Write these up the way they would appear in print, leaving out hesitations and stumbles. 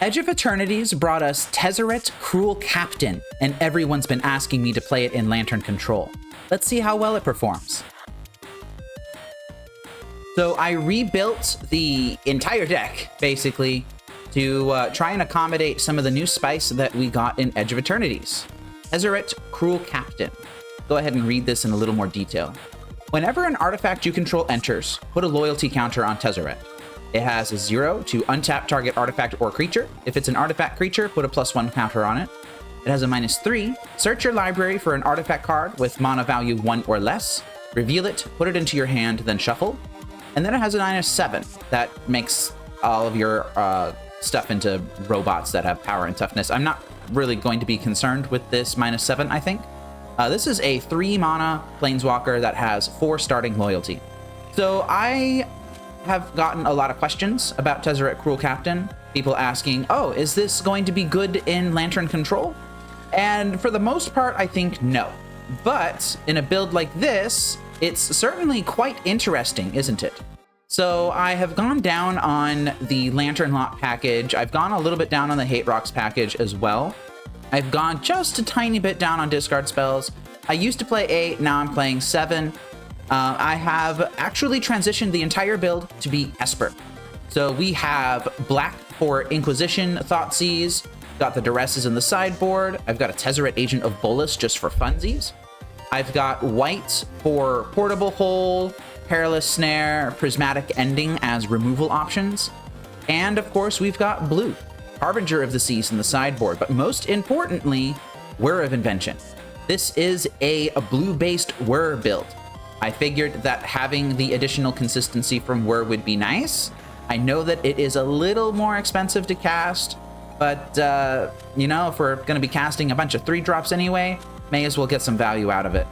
Edge of Eternities brought us Tezzeret, Cruel Captain, and everyone's been asking me to play it in Lantern Control. Let's see how well it performs. So I rebuilt the entire deck, basically, to try and accommodate some of the new spice that we got in Edge of Eternities. Tezzeret, Cruel Captain. Go ahead and read this in a little more detail. Whenever an artifact you control enters, put a loyalty counter on Tezzeret. It has a 0 to untap target artifact or creature. If it's an artifact creature, put a +1 counter on it. It has a -3. Search your library for an artifact card with mana value 1 or less. Reveal it, put it into your hand, then shuffle. And then it has a -7 that makes all of your stuff into robots that have power and toughness. I'm not really going to be concerned with this -7, I think. This is a 3 mana planeswalker that has 4 starting loyalty. So I have gotten a lot of questions about Tezzeret Cruel Captain. People asking, oh, is this going to be good in Lantern Control? And for the most part, I think no. But in a build like this, it's certainly quite interesting, isn't it? So I have gone down on the Lantern Lock package. I've gone a little bit down on the Hate Rocks package as well. I've gone just a tiny bit down on discard spells. I used to play 8, now I'm playing 7. I have actually transitioned the entire build to be Esper. So we have black for Inquisition Thoughtseize, got the Duresses in the sideboard. I've got a Tezzeret Agent of Bolus just for funsies. I've got white for Portable Hole, Perilous Snare, Prismatic Ending as removal options. And of course, we've got blue, Harbinger of the Seas in the sideboard. But most importantly, Whir of Invention. This is a blue-based Whir build. I figured that having the additional consistency from Whir would be nice. I know that it is a little more expensive to cast, but, you know, if we're going to be casting a bunch of 3-drops anyway, may as well get some value out of it.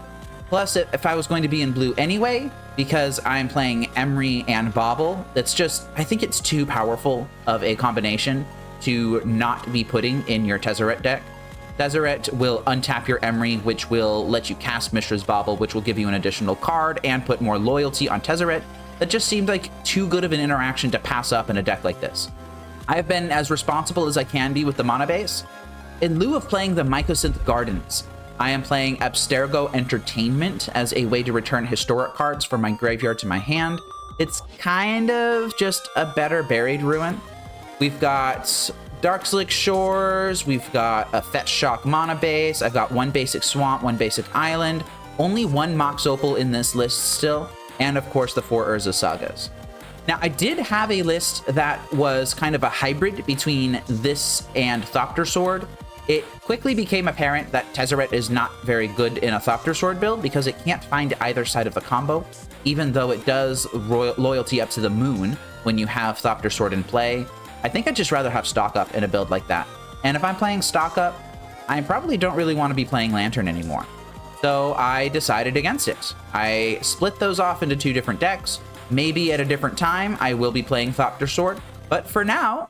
Plus, if I was going to be in blue anyway, because I'm playing Emry and Bauble, that's just, I think it's too powerful of a combination to not be putting in your Tezzeret deck. Tezzeret will untap your Emry, which will let you cast Mishra's Bauble, which will give you an additional card and put more loyalty on Tezzeret. That just seemed like too good of an interaction to pass up in a deck like this. I've been as responsible as I can be with the mana base. In lieu of playing the Mycosynth Gardens, I am playing Abstergo Entertainment as a way to return historic cards from my graveyard to my hand. It's kind of just a better Buried Ruin. We've got Darkslick Shores, we've got a Fetch Shock mana base, I've got 1 basic Swamp, 1 basic Island, only 1 Mox Opal in this list still, and of course the 4 Urza Sagas. Now, I did have a list that was kind of a hybrid between this and Thopter Sword. It quickly became apparent that Tezzeret is not very good in a Thopter Sword build because it can't find either side of the combo, even though it does loyalty up to the moon when you have Thopter Sword in play. I think I'd just rather have Stock Up in a build like that. And if I'm playing Stock Up, I probably don't really want to be playing Lantern anymore. So I decided against it. I split those off into 2 different decks. Maybe at a different time, I will be playing Thopter Sword. But for now,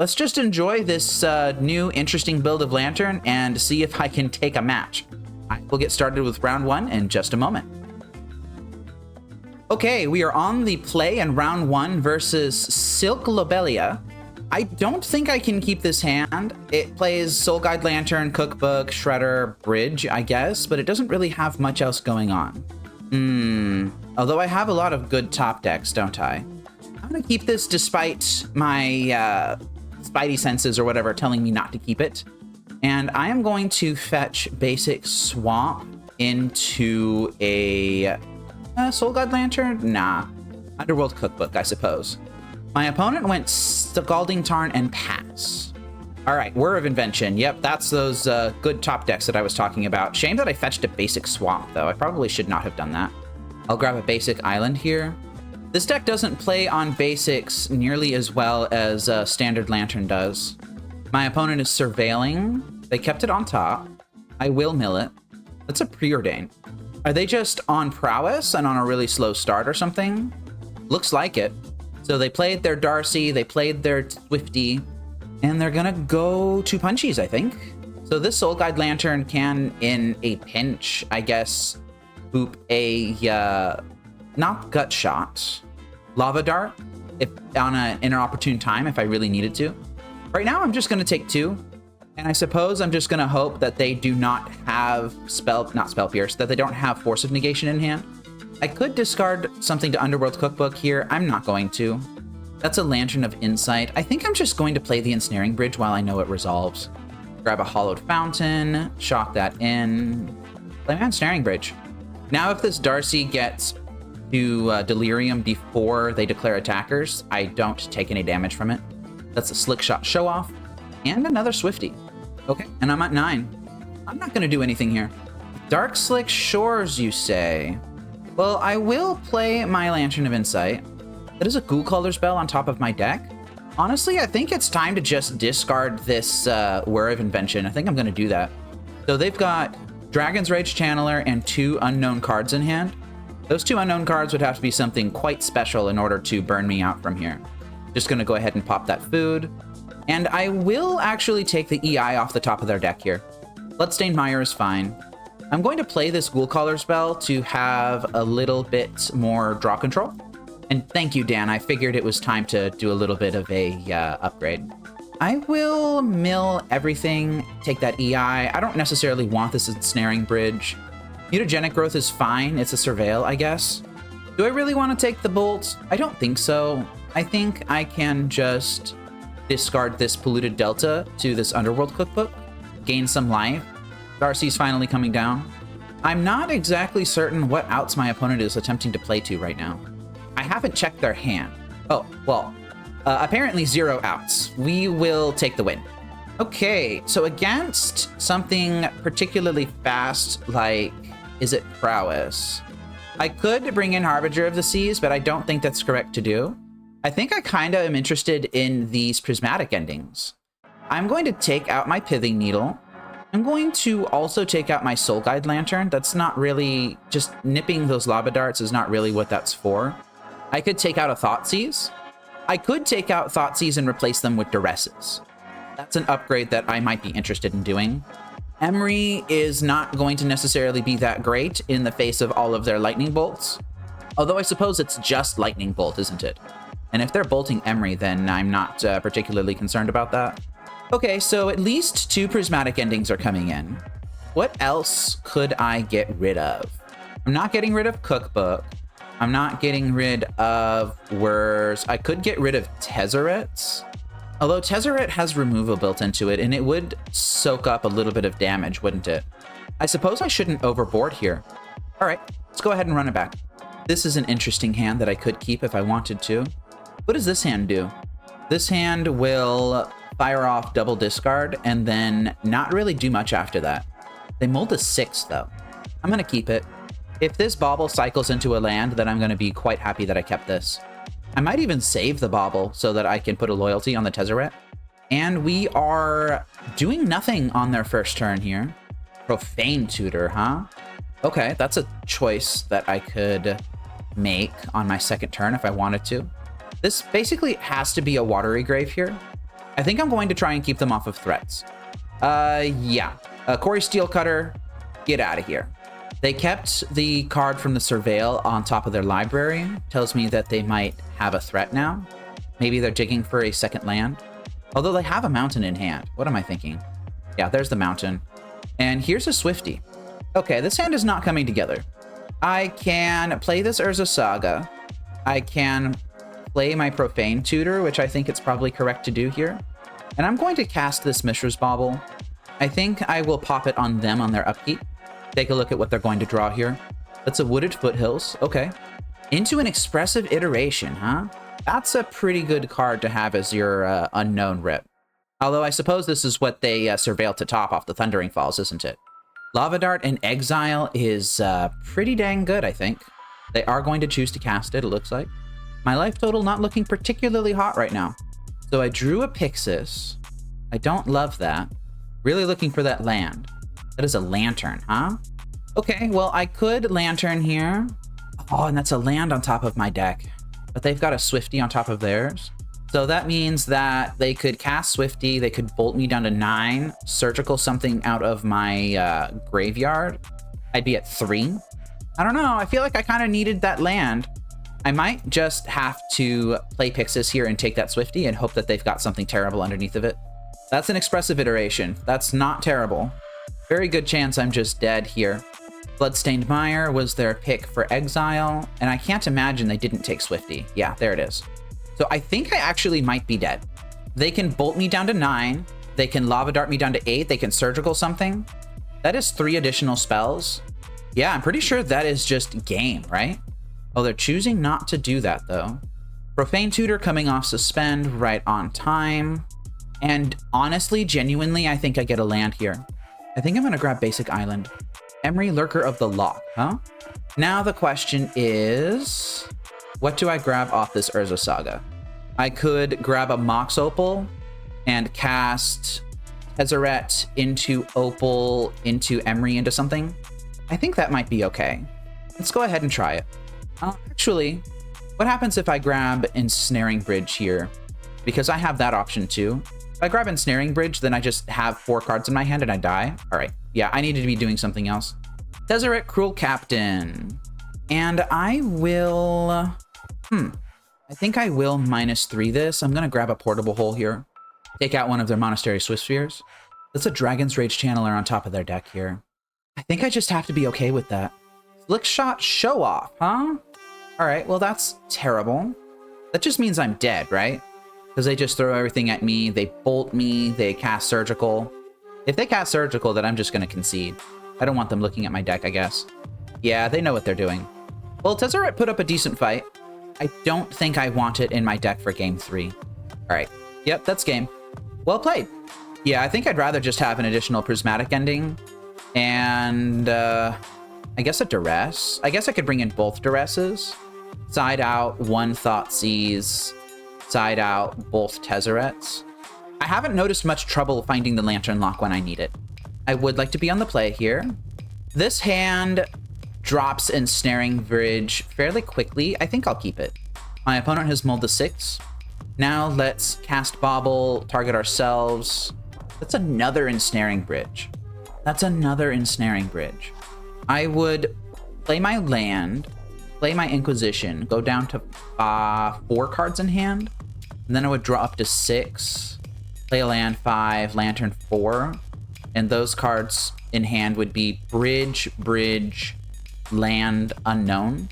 let's just enjoy this new interesting build of Lantern and see if I can take a match. I will get started with round 1 in just a moment. Okay, we are on the play in round 1 versus Silk Lobelia. I don't think I can keep this hand. It plays Soul Guide Lantern, Cookbook, Shredder, Bridge, I guess, but it doesn't really have much else going on. Although I have a lot of good top decks, don't I? I'm gonna keep this despite my spidey senses or whatever telling me not to keep it. And I am going to fetch basic Swamp into a Soul Guide Lantern? Nah. Underworld Cookbook, I suppose. My opponent went Scalding Tarn and pass. All right, Whir of Invention. Yep, that's those good top decks that I was talking about. Shame that I fetched a basic Swamp, though. I probably should not have done that. I'll grab a basic Island here. This deck doesn't play on basics nearly as well as Standard Lantern does. My opponent is Surveilling. They kept it on top. I will mill it. That's a Preordain. Are they just on Prowess and on a really slow start or something? Looks like it. So they played their Darcy, they played their Swifty, and they're gonna go 2 punchies, I think. So this Soul Guide Lantern can, in a pinch, I guess, boop a, not Gut Shot, Lava Dart, if on an inopportune time, if I really needed to. Right now, I'm just going to take 2. And I suppose I'm just going to hope that they do not have not Spell Pierce, that they don't have Force of Negation in hand. I could discard something to Underworld Cookbook here. I'm not going to. That's a Lantern of Insight. I think I'm just going to play the Ensnaring Bridge while I know it resolves. Grab a Hollowed Fountain, shock that in, play my Ensnaring Bridge. Now if this Darcy gets to Delirium before they declare attackers, I don't take any damage from it. That's a Slick Shot Show Off, and another Swifty. Okay, and I'm at 9. I'm not gonna do anything here. Dark Slick Shores, you say? Well, I will play my Lantern of Insight. That is a Ghoul-Caller spell on top of my deck. Honestly, I think it's time to just discard this Whir of Invention. I think I'm gonna do that. So they've got Dragon's Rage Channeler and 2 unknown cards in hand. Those 2 unknown cards would have to be something quite special in order to burn me out from here. Just gonna go ahead and pop that food. And I will actually take the EI off the top of their deck here. Bloodstained Mire is fine. I'm going to play this Ghoul-Caller spell to have a little bit more draw control. And thank you, Dan. I figured it was time to do a little bit of a upgrade. I will mill everything, take that EI. I don't necessarily want this Ensnaring Bridge. Mutagenic Growth is fine. It's a Surveil, I guess. Do I really want to take the Bolt? I don't think so. I think I can just discard this Polluted Delta to this Underworld Cookbook, gain some life. Darcy's finally coming down. I'm not exactly certain what outs my opponent is attempting to play to right now. I haven't checked their hand. Oh, well, apparently 0 outs. We will take the win. Okay, so against something particularly fast like Izzet Prowess, I could bring in Harbinger of the Seas, but I don't think that's correct to do. I think I kind of am interested in these prismatic endings. I'm going to take out my Pithing Needle. I'm going to also take out my Soul Guide Lantern. That's not really, just nipping those Lava Darts is not really what that's for. I could take out a Thoughtseize. I could take out Thoughtseize and replace them with Duresses. That's an upgrade that I might be interested in doing. Emery is not going to necessarily be that great in the face of all of their Lightning Bolts. Although I suppose it's just Lightning Bolt, isn't it? And if they're bolting Emery, then I'm not particularly concerned about that. Okay, so at least 2 prismatic endings are coming in. What else could I get rid of? I'm not getting rid of Cookbook. I'm not getting rid of Whirs. I could get rid of Tezzeret. Although Tezzeret has removal built into it, and it would soak up a little bit of damage, wouldn't it? I suppose I shouldn't overboard here. All right, let's go ahead and run it back. This is an interesting hand that I could keep if I wanted to. What does this hand do? This hand will fire off double discard and then not really do much after that. They mulled a 6 though. I'm gonna keep it. If this Bauble cycles into a land, then I'm gonna be quite happy that I kept this. I might even save the Bauble so that I can put a loyalty on the Tezzeret. And we are doing nothing on their first turn here. Profane Tutor, huh? Okay, that's a choice that I could make on my second turn if I wanted to. This basically has to be a Watery Grave here. I think I'm going to try and keep them off of threats. Yeah. Quarry Steelcutter, get out of here. They kept the card from the Surveil on top of their library. Tells me that they might have a threat now. Maybe they're digging for a second land. Although they have a mountain in hand. What am I thinking? Yeah, there's the mountain. And here's a Swifty. Okay, this hand is not coming together. I can play this Urza Saga. I can play my Profane Tutor, which I think it's probably correct to do here. And I'm going to cast this Mishra's Bauble. I think I will pop it on them on their upkeep. Take a look at what they're going to draw here. That's a Wooded Foothills. Okay. Into an Expressive Iteration, huh? That's a pretty good card to have as your unknown rip. Although I suppose this is what they surveil to top off the Thundering Falls, isn't it? Lava Dart in Exile is pretty dang good, I think. They are going to choose to cast it, it looks like. My life total not looking particularly hot right now. So I drew a Pyxis. I don't love that. Really looking for that land. That is a Lantern, huh? Okay, well, I could Lantern here. Oh, and that's a land on top of my deck. But they've got a Swifty on top of theirs. So that means that they could cast Swifty, they could bolt me down to 9, surgical something out of my graveyard. I'd be at 3. I don't know, I feel like I kind of needed that land. I might just have to play Pyxis here and take that Swifty and hope that they've got something terrible underneath of it. That's an expressive iteration. That's not terrible. Very good chance I'm just dead here. Bloodstained Mire was their pick for Exile, and I can't imagine they didn't take Swifty. Yeah, there it is. So I think I actually might be dead. They can bolt me down to 9. They can Lava Dart me down to 8. They can Surgical something. That is 3 additional spells. Yeah, I'm pretty sure that is just game, right? Oh, they're choosing not to do that, though. Profane Tutor coming off Suspend right on time. And honestly, genuinely, I think I get a land here. I think I'm going to grab Basic Island. Emery, Lurker of the Lock, huh? Now the question is, what do I grab off this Urza Saga? I could grab a Mox Opal and cast Tezzeret into Opal, into Emery, into something. I think that might be okay. Let's go ahead and try it. Actually, what happens if I grab Ensnaring Bridge here? Because I have that option too. If I grab Ensnaring Bridge, then I just have 4 cards in my hand and I die. All right. Yeah, I needed to be doing something else. Tezzeret, Cruel Captain. And I will... I think I will -3 this. I'm going to grab a Portable Hole here. Take out one of their Monastery Swift Spheres. That's a Dragon's Rage Channeler on top of their deck here. I think I just have to be okay with that. Slick Shot Show Off, huh? All right, well, that's terrible. That just means I'm dead, right? Because they just throw everything at me. They bolt me. They cast Surgical. If they cast Surgical, then I'm just going to concede. I don't want them looking at my deck, I guess. Yeah, they know what they're doing. Well, Tezzeret put up a decent fight. I don't think I want it in my deck for game 3. All right. Yep, that's game. Well played. Yeah, I think I'd rather just have an additional Prismatic Ending. And I guess a Duress. I guess I could bring in both Duresses. Side out one Thoughtseize. Side out both Tezzerets. I haven't noticed much trouble finding the Lantern Lock when I need it. I would like to be on the play here. This hand drops Ensnaring Bridge fairly quickly. I think I'll keep it. My opponent has mulled the 6. Now let's cast Bauble, target ourselves. That's another Ensnaring Bridge. That's another Ensnaring Bridge. I would play my land, play my Inquisition, go down to 4 cards in hand, and then I would draw up to 6, play a land 5, Lantern 4, and those cards in hand would be Bridge, Bridge, Land, Unknown.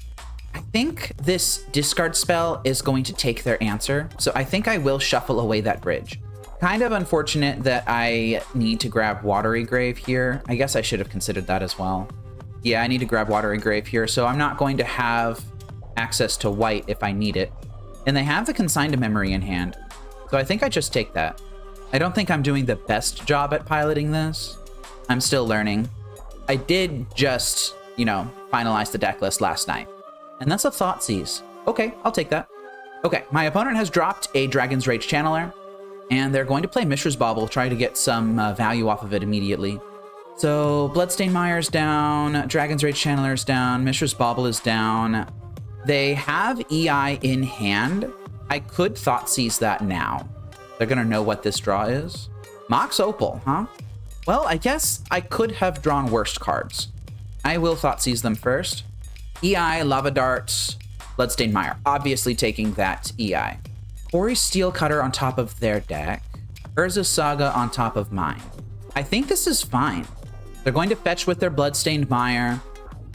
I think this discard spell is going to take their answer, so I think I will shuffle away that Bridge. Kind of unfortunate that I need to grab Watery Grave here. I guess I should have considered that as well. Yeah, I need to grab Watery Grave here, so I'm not going to have access to white if I need it. And they have the Consigned to Memory in hand, so I think I just take that. I don't think I'm doing the best job at piloting this. I'm still learning. I did just, you know, finalize the deck list last night. And that's a Thoughtseize. Okay, I'll take that. Okay, my opponent has dropped a Dragon's Rage Channeler, and they're going to play Mishra's Bauble, try to get some value off of it immediately. So Bloodstained Mire's down, Dragon's Rage Channeler's down, Mishra's Bauble is down. They have EI in hand. I could Thoughtseize that now. They're gonna know what this draw is. Mox Opal, huh? Well, I guess I could have drawn worse cards. I will Thoughtseize them first. EI, Lava Darts, Bloodstained Mire. Obviously taking that EI. Ori Steelcutter on top of their deck. Urza Saga on top of mine. I think this is fine. They're going to fetch with their Bloodstained Mire.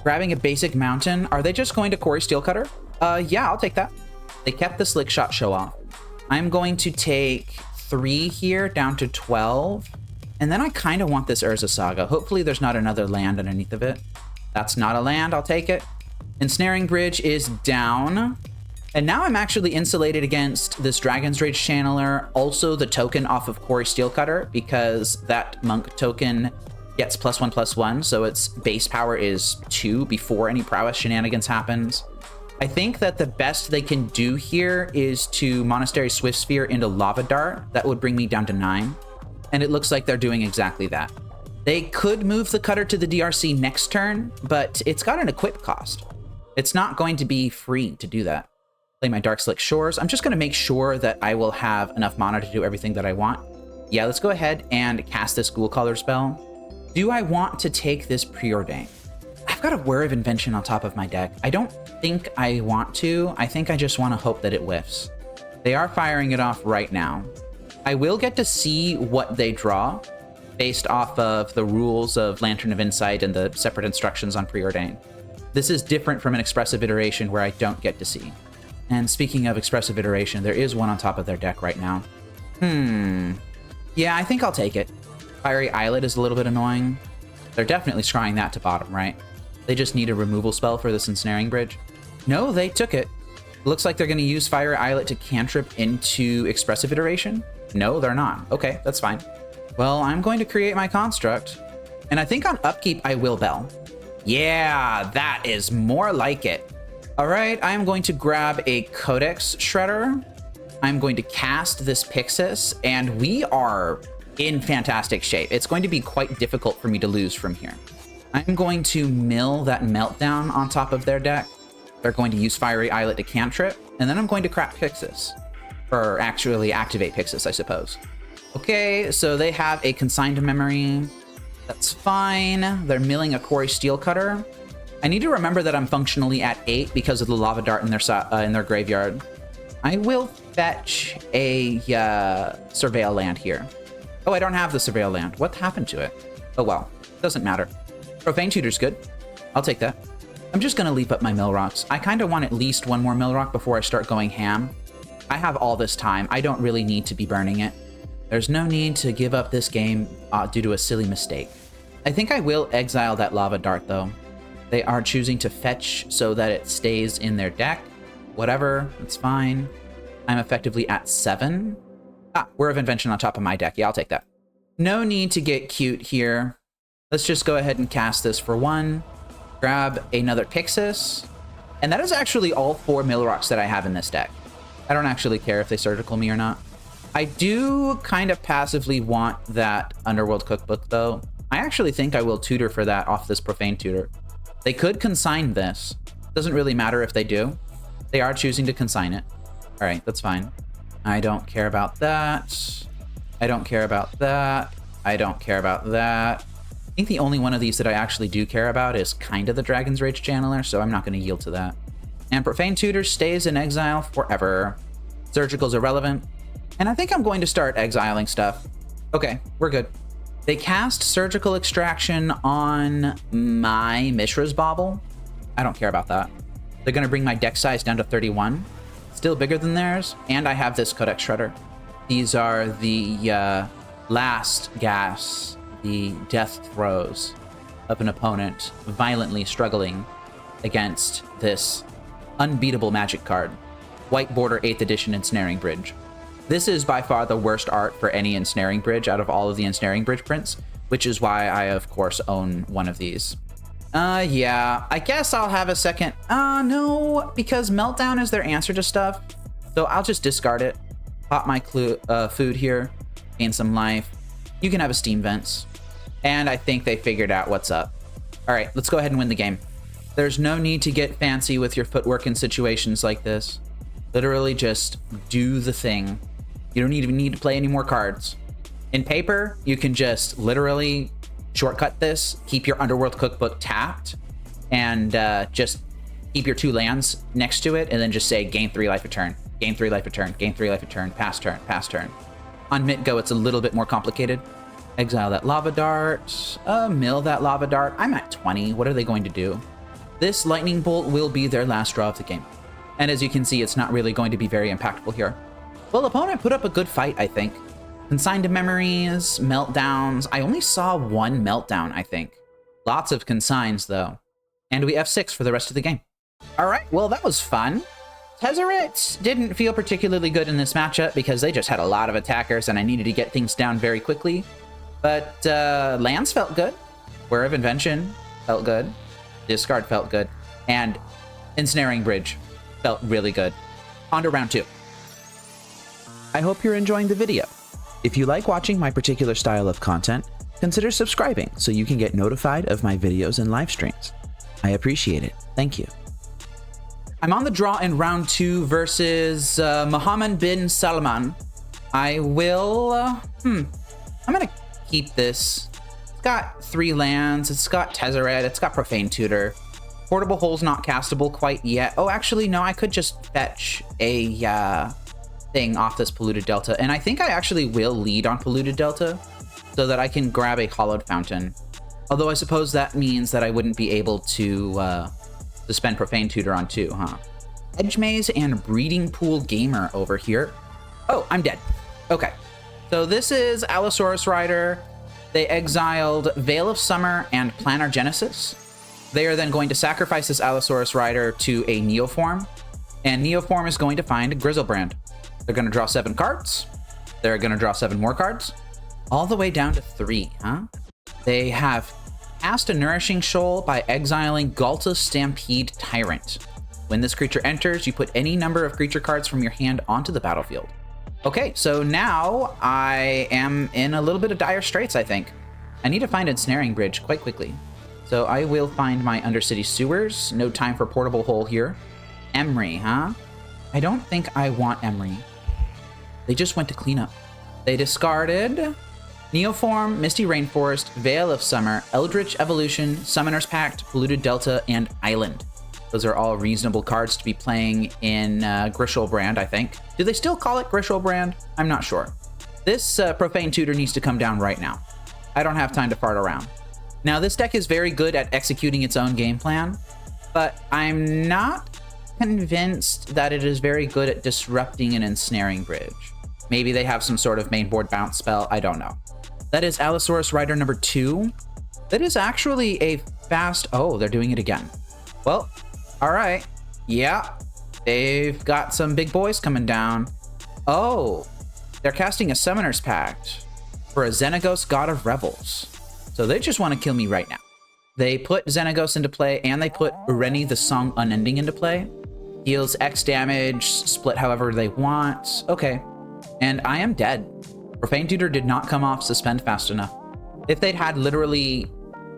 Grabbing a basic mountain. Are they just going to Ori Steelcutter? Yeah, I'll take that. They kept the Slick Shot Show Off. I'm going to take 3 here down to 12. And then I kind of want this Urza Saga. Hopefully there's not another land underneath of it. That's not a land. I'll take it. Ensnaring Bridge is down. And now I'm actually insulated against this Dragon's Rage Channeler. Also the token off of Ori Steelcutter, because that Monk token gets +1/+1. So its base power is 2 before any Prowess shenanigans happens. I think that the best they can do here is to Monastery Swift Sphere into Lava Dart. That would bring me down to 9. And it looks like they're doing exactly that. They could move the cutter to the DRC next turn, but it's got an equip cost. It's not going to be free to do that. Play my Dark Slick Shores. I'm just going to make sure that I will have enough mana to do everything that I want. Yeah, let's go ahead and cast this Ghoul Caller spell. Do I want to take this Preordain? I've got a Whir of Invention on top of my deck. I don't think I want to. I think I just want to hope that it whiffs. They are firing it off right now. I will get to see what they draw based off of the rules of Lantern of Insight and the separate instructions on Preordain. This is different from an Expressive Iteration where I don't get to see. And speaking of Expressive Iteration, there is one on top of their deck right now. Yeah, I think I'll take it. Fiery Islet is a little bit annoying. They're definitely scrying that to bottom, right? They just need a removal spell for this Ensnaring Bridge. No, they took it. Looks like they're going to use Fiery Islet to cantrip into Expressive Iteration. No, they're not. Okay, that's fine. Well, I'm going to create my construct. And I think on upkeep, I will Bell. Yeah, that is more like it. All right, I'm going to grab a Codex Shredder. I'm going to cast this Pyxis, and we are in fantastic shape. It's going to be quite difficult for me to lose from here. I'm going to mill that Meltdown on top of their deck. They're going to use Fiery Islet to cantrip, and then I'm going to crap Pyxis. Or actually activate Pyxis, I suppose. Okay, so they have a Consigned Memory. That's fine. They're milling a Quarry Steelcutter. I need to remember that I'm functionally at 8 because of the Lava Dart in their graveyard. I will fetch a Surveil land here. Oh, I don't have the Surveil land. What happened to it? Oh well, doesn't matter. Profane Tutor's good. I'll take that. I'm just gonna leave up my Mill Rocks. I kind of want at least one more Mill Rock before I start going ham. I have all this time. I don't really need to be burning it. There's no need to give up this game due to a silly mistake. I think I will exile that Lava Dart though. They are choosing to fetch so that it stays in their deck. Whatever, it's fine. I'm effectively at 7. Whir of Invention on top of my deck. Yeah, I'll take that. No need to get cute here. Let's just go ahead and cast this for 1. Grab another Pyxis. And that is actually all 4 Mill Rocks that I have in this deck. I don't actually care if they surgical me or not. I do kind of passively want that Underworld Cookbook, though. I actually think I will tutor for that off this Profane Tutor. They could consign this. Doesn't really matter if they do. They are choosing to consign it. All right, that's fine. I don't care about that. I don't care about that. I don't care about that. I think the only one of these that I actually do care about is kind of the Dragon's Rage Channeler, so I'm not going to yield to that. And Profane Tutor stays in exile forever. Surgical's irrelevant. And I think I'm going to start exiling stuff. Okay, we're good. They cast Surgical Extraction on my Mishra's Bauble. I don't care about that. They're going to bring my deck size down to 31. Still bigger than theirs. And I have this Codex Shredder. These are the last gas, the death throes of an opponent violently struggling against this unbeatable Magic card. White Border 8th Edition Ensnaring Bridge. This is by far the worst art for any Ensnaring Bridge out of all of the Ensnaring Bridge prints, which is why I, of course, own one of these. Yeah, I guess I'll have a second. No, because Meltdown is their answer to stuff, so I'll just discard it. Pop my food here, gain some life. You can have a Steam Vents. And I think they figured out what's up. All right, let's go ahead and win the game. There's no need to get fancy with your footwork in situations like this. Literally just do the thing. You don't even need to play any more cards. In paper, you can just literally shortcut this, keep your Underworld Cookbook tapped, and just keep your 2 lands next to it, and then just say gain 3 life a turn, gain 3 life a turn, gain 3 life a turn, pass turn, pass turn. On MTGO, it's a little bit more complicated. Exile that Lava Dart, mill that Lava Dart. I'm at 20. What are they going to do? This Lightning Bolt will be their last draw of the game. And as you can see, it's not really going to be very impactful here. Well, opponent put up a good fight, I think. Consigned Memories, Meltdowns. I only saw 1 Meltdown, I think. Lots of consigns, though. And we F6 for the rest of the game. All right, well, that was fun. Tezzeret didn't feel particularly good in this matchup because they just had a lot of attackers and I needed to get things down very quickly. But lands felt good. Whir of Invention felt good. Discard felt good. And Ensnaring Bridge felt really good. On to round 2. I hope you're enjoying the video. If you like watching my particular style of content, consider subscribing so you can get notified of my videos and live streams. I appreciate it. Thank you. I'm on the draw in round 2 versus MohammedbinSalaman. I will... I'm going to keep this It's got 3 lands. It's got Tezzeret. It's got Profane Tutor. Portable Hole's not castable quite yet. Oh, actually, no, I could just fetch a thing off this Polluted Delta. And I think I actually will lead on Polluted Delta so that I can grab a Hollowed Fountain. Although I suppose that means that I wouldn't be able to spend Profane Tutor on 2, huh? Edge Maze and Breeding Pool Gamer over here. Oh, I'm dead. Okay. So this is Allosaurus Rider. They exiled Veil of Summer and Planar Genesis. They are then going to sacrifice this Allosaurus Rider to a Neoform, and Neoform is going to find Grishoalbrand. They're going to draw 7 cards. They're going to draw 7 more cards, all the way down to 3, huh? They have cast a Nourishing Shoal by exiling Galta's Stampede Tyrant. When this creature enters, you put any number of creature cards from your hand onto the battlefield. Okay, so now I am in a little bit of dire straits, I think. I need to find Ensnaring Bridge quite quickly. So I will find my Undercity Sewers. No time for Portable Hole here. Emery, huh? I don't think I want Emery. They just went to clean up. They discarded Neoform, Misty Rainforest, Veil of Summer, Eldritch Evolution, Summoner's Pact, Polluted Delta, and Island. Those are all reasonable cards to be playing in Grishoalbrand, I think. Do they still call it Grishoalbrand? I'm not sure. This Profane Tutor needs to come down right now. I don't have time to fart around. Now, this deck is very good at executing its own game plan, but I'm not convinced that it is very good at disrupting an Ensnaring Bridge. Maybe they have some sort of mainboard bounce spell, I don't know. That is Allosaurus Rider number 2. That is actually a fast... Oh, they're doing it again. Well, all right. Yeah, they've got some big boys coming down. Oh, they're casting a Summoner's Pact for a Xenagos God of Revels. So they just want to kill me right now. They put Xenagos into play, and they put Ureni the Song Unending into play. Deals X damage, split however they want. Okay. And I am dead. Profane Tutor did not come off Suspend fast enough. If they'd had literally,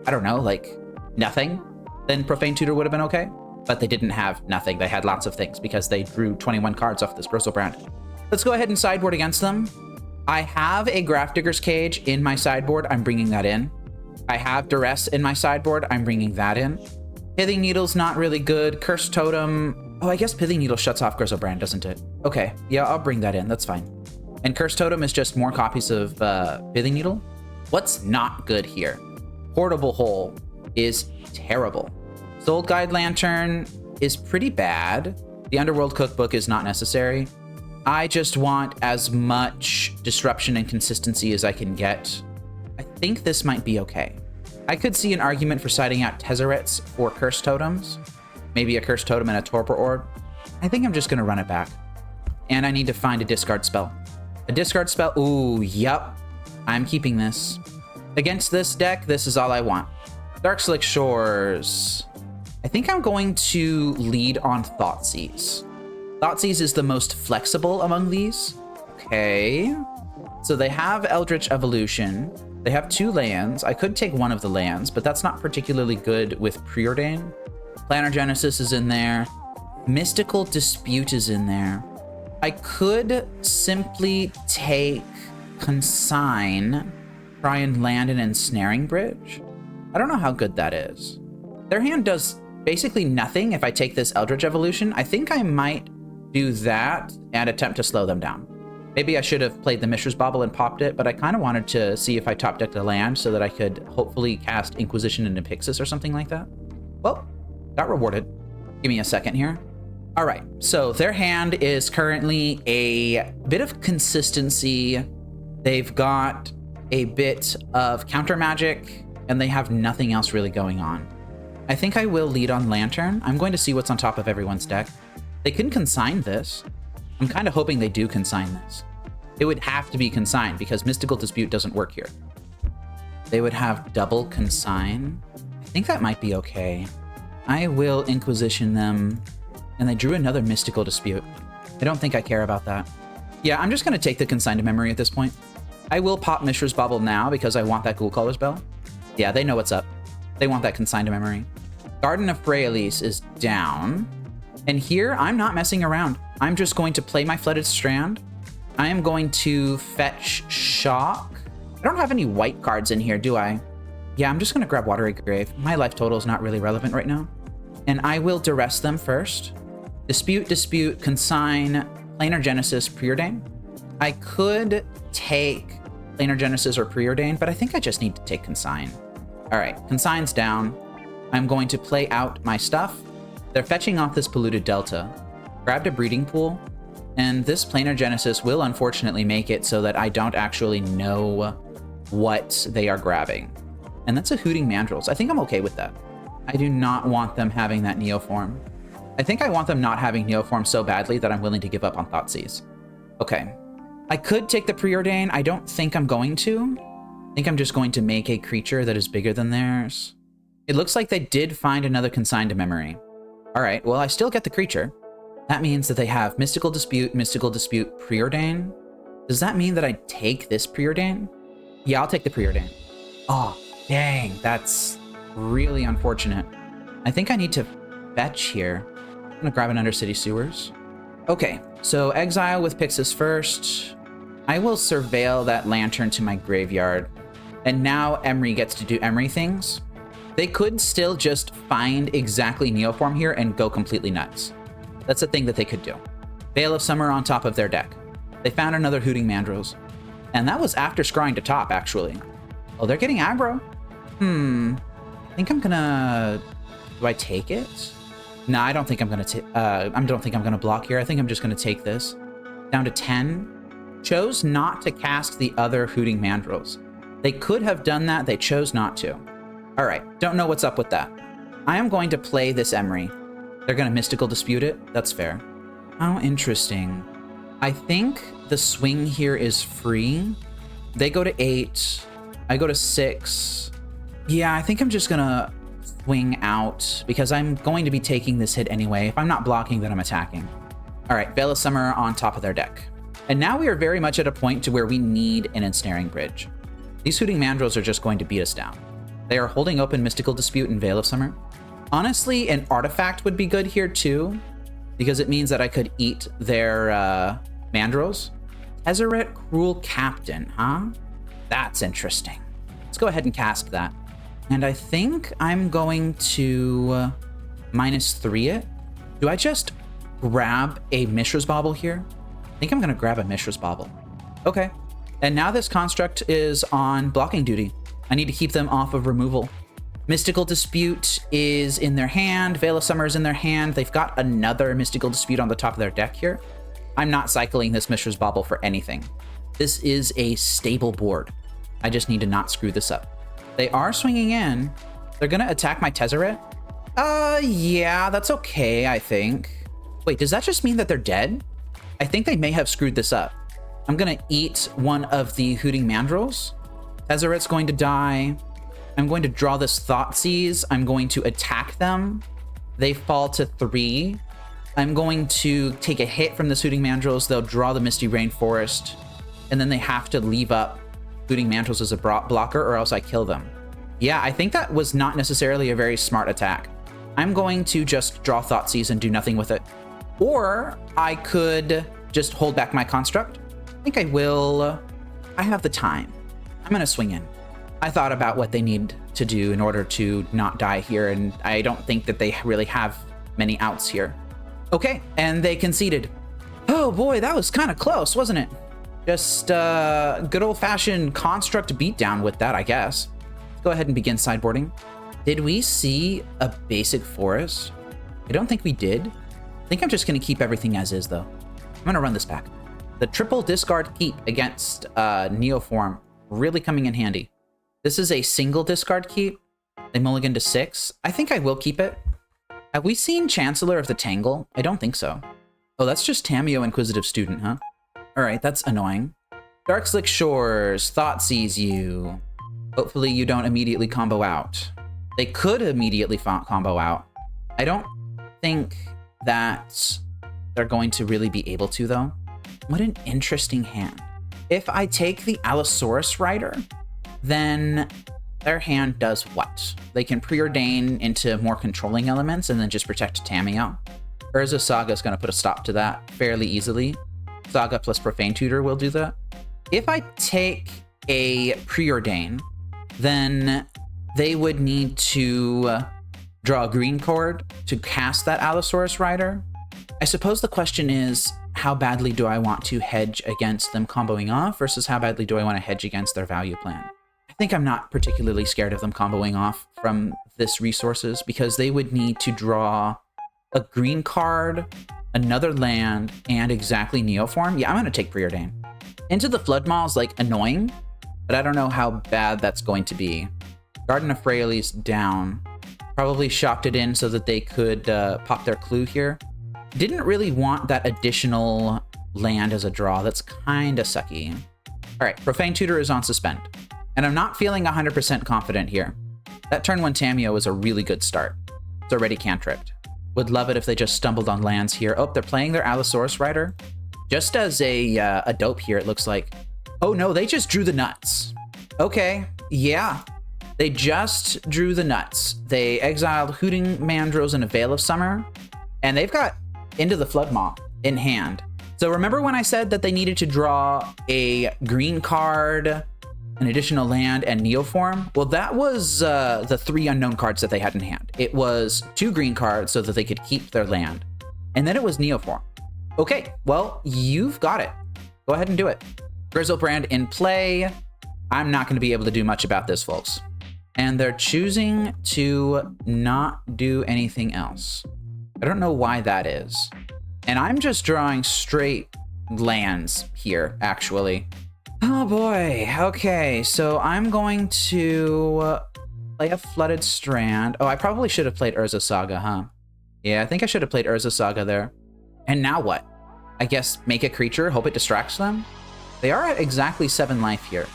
I don't know, like nothing, then Profane Tutor would have been okay. But they didn't have nothing. They had lots of things because they drew 21 cards off this Grishoalbrand. Let's go ahead and sideboard against them. I have a Grafdigger's Cage in my sideboard. I'm bringing that in. I have Duress in my sideboard. I'm bringing that in. Pithing Needle's not really good. Cursed Totem. Oh, I guess Pithing Needle shuts off Grishoalbrand, doesn't it? Okay, yeah, I'll bring that in. That's fine. And Cursed Totem is just more copies of Pithing Needle. What's not good here? Portable Hole is terrible. Soul Guide Lantern is pretty bad. The Underworld Cookbook is not necessary. I just want as much disruption and consistency as I can get. I think this might be okay. I could see an argument for siding out Tezzerets for Cursed Totems. Maybe a Cursed Totem and a Torpor Orb. I think I'm just going to run it back. And I need to find a discard spell. A discard spell. Ooh, yep. I'm keeping this. Against this deck, this is all I want. Dark Slick Shores. I think I'm going to lead on Thoughtseize. Thoughtseize is the most flexible among these. Okay. So they have Eldritch Evolution. They have 2 lands. I could take one of the lands, but that's not particularly good with Preordain. Planar Genesis is in there. Mystical Dispute is in there. I could simply take Consign, try and land an Ensnaring Bridge. I don't know how good that is. Their hand does basically nothing if I take this Eldritch Evolution. I think I might do that and attempt to slow them down. Maybe I should have played the Mishra's Bauble and popped it, but I kind of wanted to see if I top decked a land so that I could hopefully cast Inquisition into Pyxis or something like that. Well, got rewarded. Give me a second here. All right, so their hand is currently a bit of consistency. They've got a bit of counter magic, and they have nothing else really going on. I think I will lead on Lantern. I'm going to see what's on top of everyone's deck. They can consign this. I'm kind of hoping they do consign this. It would have to be consigned because Mystical Dispute doesn't work here. They would have double consign. I think that might be okay. I will Inquisition them. And they drew another Mystical Dispute. I don't think I care about that. Yeah, I'm just going to take the Consign to Memory at this point. I will pop Mishra's Bauble now because I want that Ghoul Caller's Bell. Yeah, they know what's up. They want that Consign to Memory. Garden of Freyalise is down. And here, I'm not messing around. I'm just going to play my Flooded Strand. I am going to fetch Shock. I don't have any white cards in here, do I? Yeah, I'm just going to grab Watery Grave. My life total is not really relevant right now. And I will duress them first. Dispute, Consign, Planar Genesis, Preordain. I could take Planar Genesis or Preordain, but I think I just need to take Consign. All right, Consign's down. I'm going to play out my stuff. They're fetching off this Polluted Delta. Grabbed a Breeding Pool, and this Planar Genesis will unfortunately make it so that I don't actually know what they are grabbing. And that's a Hooting Mandrills. I think I'm okay with that. I do not want them having that Neoform. I think I want them not having Neoform so badly that I'm willing to give up on Thoughtseize. Okay. I could take the Preordain. I don't think I'm going to. I think I'm just going to make a creature that is bigger than theirs. It looks like they did find another Consigned Memory. All right, well, I still get the creature. That means that they have Mystical Dispute, Preordain. Does that mean that I take this Preordain? Yeah, I'll take the Preordain. Oh, dang, that's really unfortunate. I think I need to fetch here. I'm gonna grab an Undercity Sewers. Okay, so exile with Pyxis first. I will surveil that Lantern to my graveyard. And now Emery gets to do Emery things. They could still just find exactly Neoform here and go completely nuts. That's a thing that they could do. Veil of Summer on top of their deck. They found another Hooting Mandrills. And that was after scrying to top, actually. Oh, they're getting aggro. I think I'm gonna... Do I take it? No, I don't think I'm gonna I don't think I'm gonna block here. I think I'm just gonna take this. Down to 10. Chose not to cast the other Hooting Mandrills. They could have done that. They chose not to. All right. Don't know what's up with that. I am going to play this Emery. They're gonna Mystical Dispute it. That's fair. How interesting. I think the swing here is free. They go to 8. I go to 6. Yeah, I think I'm just gonna swing out because I'm going to be taking this hit anyway. If I'm not blocking, then I'm attacking. All right, Veil of Summer on top of their deck. And now we are very much at a point to where we need an Ensnaring Bridge. These Hooting Mandrills are just going to beat us down. They are holding open Mystical Dispute and Veil of Summer. Honestly, an artifact would be good here too, because it means that I could eat their Mandrills. Tezzeret, Cruel Captain, huh? That's interesting. Let's go ahead and cast that. And I think I'm going to -3 it. Do I just grab a Mishra's Bauble here? I think I'm going to grab a Mishra's Bauble. Okay. And now this construct is on blocking duty. I need to keep them off of removal. Mystical Dispute is in their hand. Veil of Summer is in their hand. They've got another Mystical Dispute on the top of their deck here. I'm not cycling this Mishra's Bauble for anything. This is a stable board. I just need to not screw this up. They are swinging in. They're going to attack my Tezzeret. Yeah, that's okay, I think. Wait, does that just mean that they're dead? I think they may have screwed this up. I'm going to eat one of the Hooting Mandrills. Tezzeret's going to die. I'm going to draw this Thoughtseize. I'm going to attack them. They fall to 3. I'm going to take a hit from this Hooting Mandrills. They'll draw the Misty Rainforest. And then they have to leave up Hooting Mandrills as a blocker or else I kill them. Yeah, I think that was not necessarily a very smart attack. I'm going to just draw Thoughtseize and do nothing with it. Or I could just hold back my construct. I think I will. I have the time. I'm going to swing in. I thought about what they need to do in order to not die here, and I don't think that they really have many outs here. Okay, and they conceded. Oh boy, that was kind of close, wasn't it? Just good old-fashioned construct beatdown with that, I guess. Let's go ahead and begin sideboarding. Did we see a basic forest? I don't think we did. I think I'm just going to keep everything as is, though. I'm going to run this back. The triple discard keep against Neoform really coming in handy. This is a single discard keep. They mulligan to 6. I think I will keep it. Have we seen Chancellor of the Tangle? I don't think so. Oh, that's just Tameo Inquisitive Student, huh? All right, that's annoying. Dark Slick Shores, Thoughtseize you. Hopefully you don't immediately combo out. They could immediately combo out. I don't think that they're going to really be able to, though. What an interesting hand. If I take the Allosaurus Rider, then their hand does what? They can preordain into more controlling elements and then just protect Tameo. Urza Saga is going to put a stop to that fairly easily. Saga plus Profane Tutor will do that. If I take a preordain, then they would need to draw a green card to cast that Allosaurus Rider. I suppose the question is, how badly do I want to hedge against them comboing off versus how badly do I want to hedge against their value plan? I think I'm not particularly scared of them comboing off from this resources because they would need to draw a green card, another land, and exactly Neoform. Yeah, I'm going to take Preordain. Into the Flood Maw is like annoying, but I don't know how bad that's going to be. Garden of Freyalise down. Probably shocked it in so that they could pop their clue here. Didn't really want that additional land as a draw. That's kind of sucky. All right, Profane Tutor is on suspend. And I'm not feeling 100% confident here. That turn 1 Tameo was a really good start. It's already cantripped. Would love it if they just stumbled on lands here. Oh, they're playing their Allosaurus Rider. Just as a dope here, it looks like. Oh no, they just drew the nuts. Okay, yeah. They just drew the nuts. They exiled Hooting Mandrills and a Veil of Summer. And they've got Into the Flood Maw in hand. So remember when I said that they needed to draw a green card, an additional land, and Neoform? Well, that was the 3 unknown cards that they had in hand. It was 2 green cards so that they could keep their land. And then it was Neoform. Okay, well, you've got it. Go ahead and do it. Grishoalbrand in play. I'm not going to be able to do much about this, folks. And they're choosing to not do anything else. I don't know why that is. And I'm just drawing straight lands here, actually. Oh boy. Okay, so I'm going to play a Flooded Strand. Oh, I probably should have played Urza Saga, huh? Yeah, I think I should have played Urza Saga there. And now what? I guess make a creature, hope it distracts them? They are at exactly 7 life here.